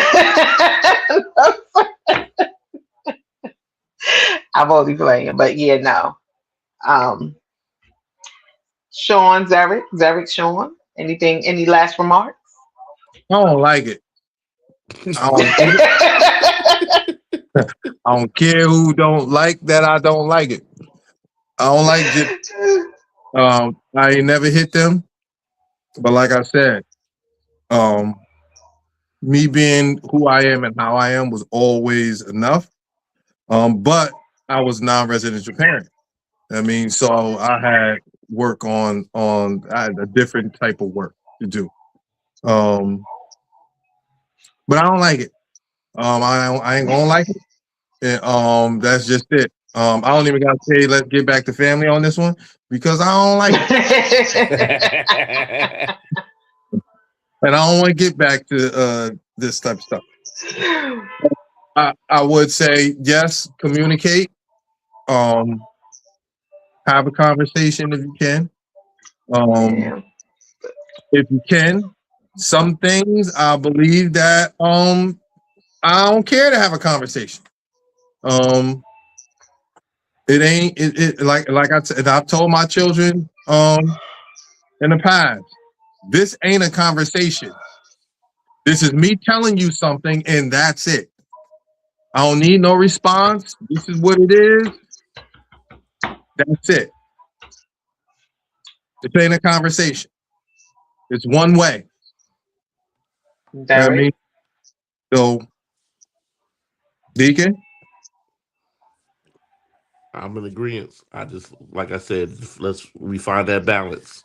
I'm only playing, but yeah, no. Um, Zarek, Sean, any last remarks? I don't like it. I don't care who don't like that. I don't like it. I don't like it. I ain't never hit them, but like I said, me being who I am and how I am was always enough. But I was non-residential parent. I mean, so I had work I had a different type of work to do. But I don't like it. I ain't gonna like it. And, that's just it. I don't even gotta say let's get back to family on this one because I don't like it. And I don't want to get back to this type of stuff. I would say yes, communicate. Have a conversation if you can. Yeah. If you can, some things I believe that I don't care to have a conversation. It ain't it like I've told my children in the past. This ain't a conversation. This is me telling you something, and that's it. I don't need no response. This is what it is. That's it. It ain't a conversation. It's one way. You know what I mean? So, Deacon? I'm in agreement. Like I said, let's refine that balance.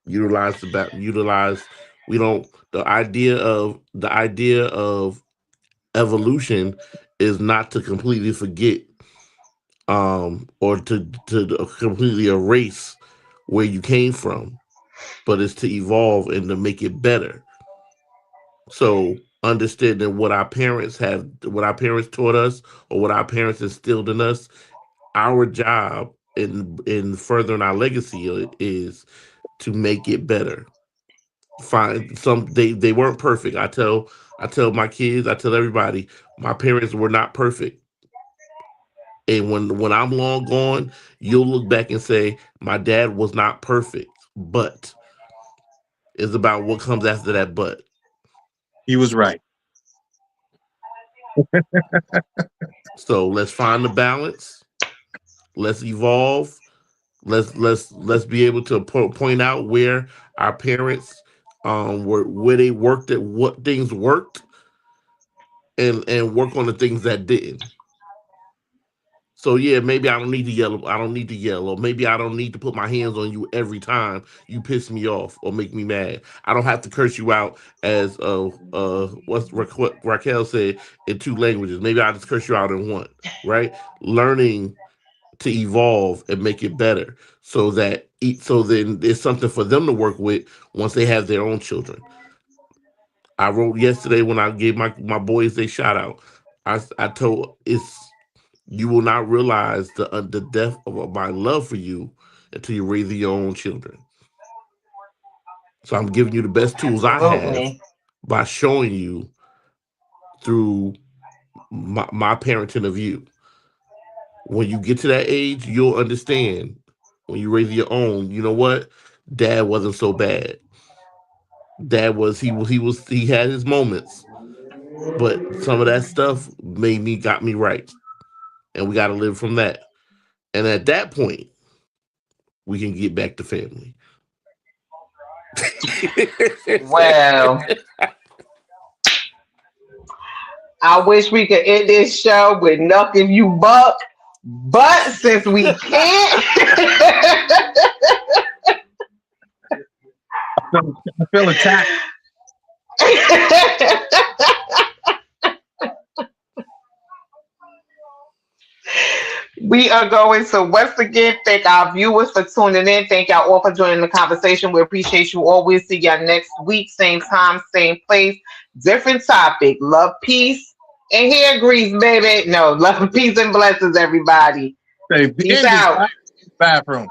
Utilize we don't the idea of evolution is not to completely forget or to completely erase where you came from, but it's to evolve and to make it better. So understanding what our parents taught us or what our parents instilled in us our job in furthering our legacy is to make it better. Find some they weren't perfect. I tell my kids, I tell everybody, my parents were not perfect. And when I'm long gone, you'll look back and say, my dad was not perfect, but it's about what comes after that but. He was right. So let's find the balance. Let's evolve. Let's be able to point out where our parents were, where they worked, at what things worked, and work on the things that didn't. So yeah, maybe I don't need to yell. I don't need to yell, or maybe I don't need to put my hands on you every time you piss me off or make me mad. I don't have to curse you out as what Raquel said in 2 languages. Maybe I just curse you out in 1. Right? Learning to evolve and make it better, so that so then there's something for them to work with once they have their own children. I wrote yesterday when I gave my boys a shout out. I told it's you will not realize the depth of my love for you until you raise your own children. So I'm giving you the best tools I have Absolutely. by showing you through my parenting of you. When you get to that age, you'll understand. When you raise your own, you know what? Dad wasn't so bad. Dad he had his moments, but some of that stuff got me right, and we got to live from that. And at that point, we can get back to family. Well, I wish we could end this show with Knuck If You Buck, but since we can't, I feel attacked. we are going to once again thank our viewers for tuning in. Thank y'all all for joining the conversation. We appreciate you all. We'll see y'all next week, same time, same place, different topic. Love, peace, and hair grease, baby. No, love, peace, and blessings, everybody. Say, Peace out. bathroom.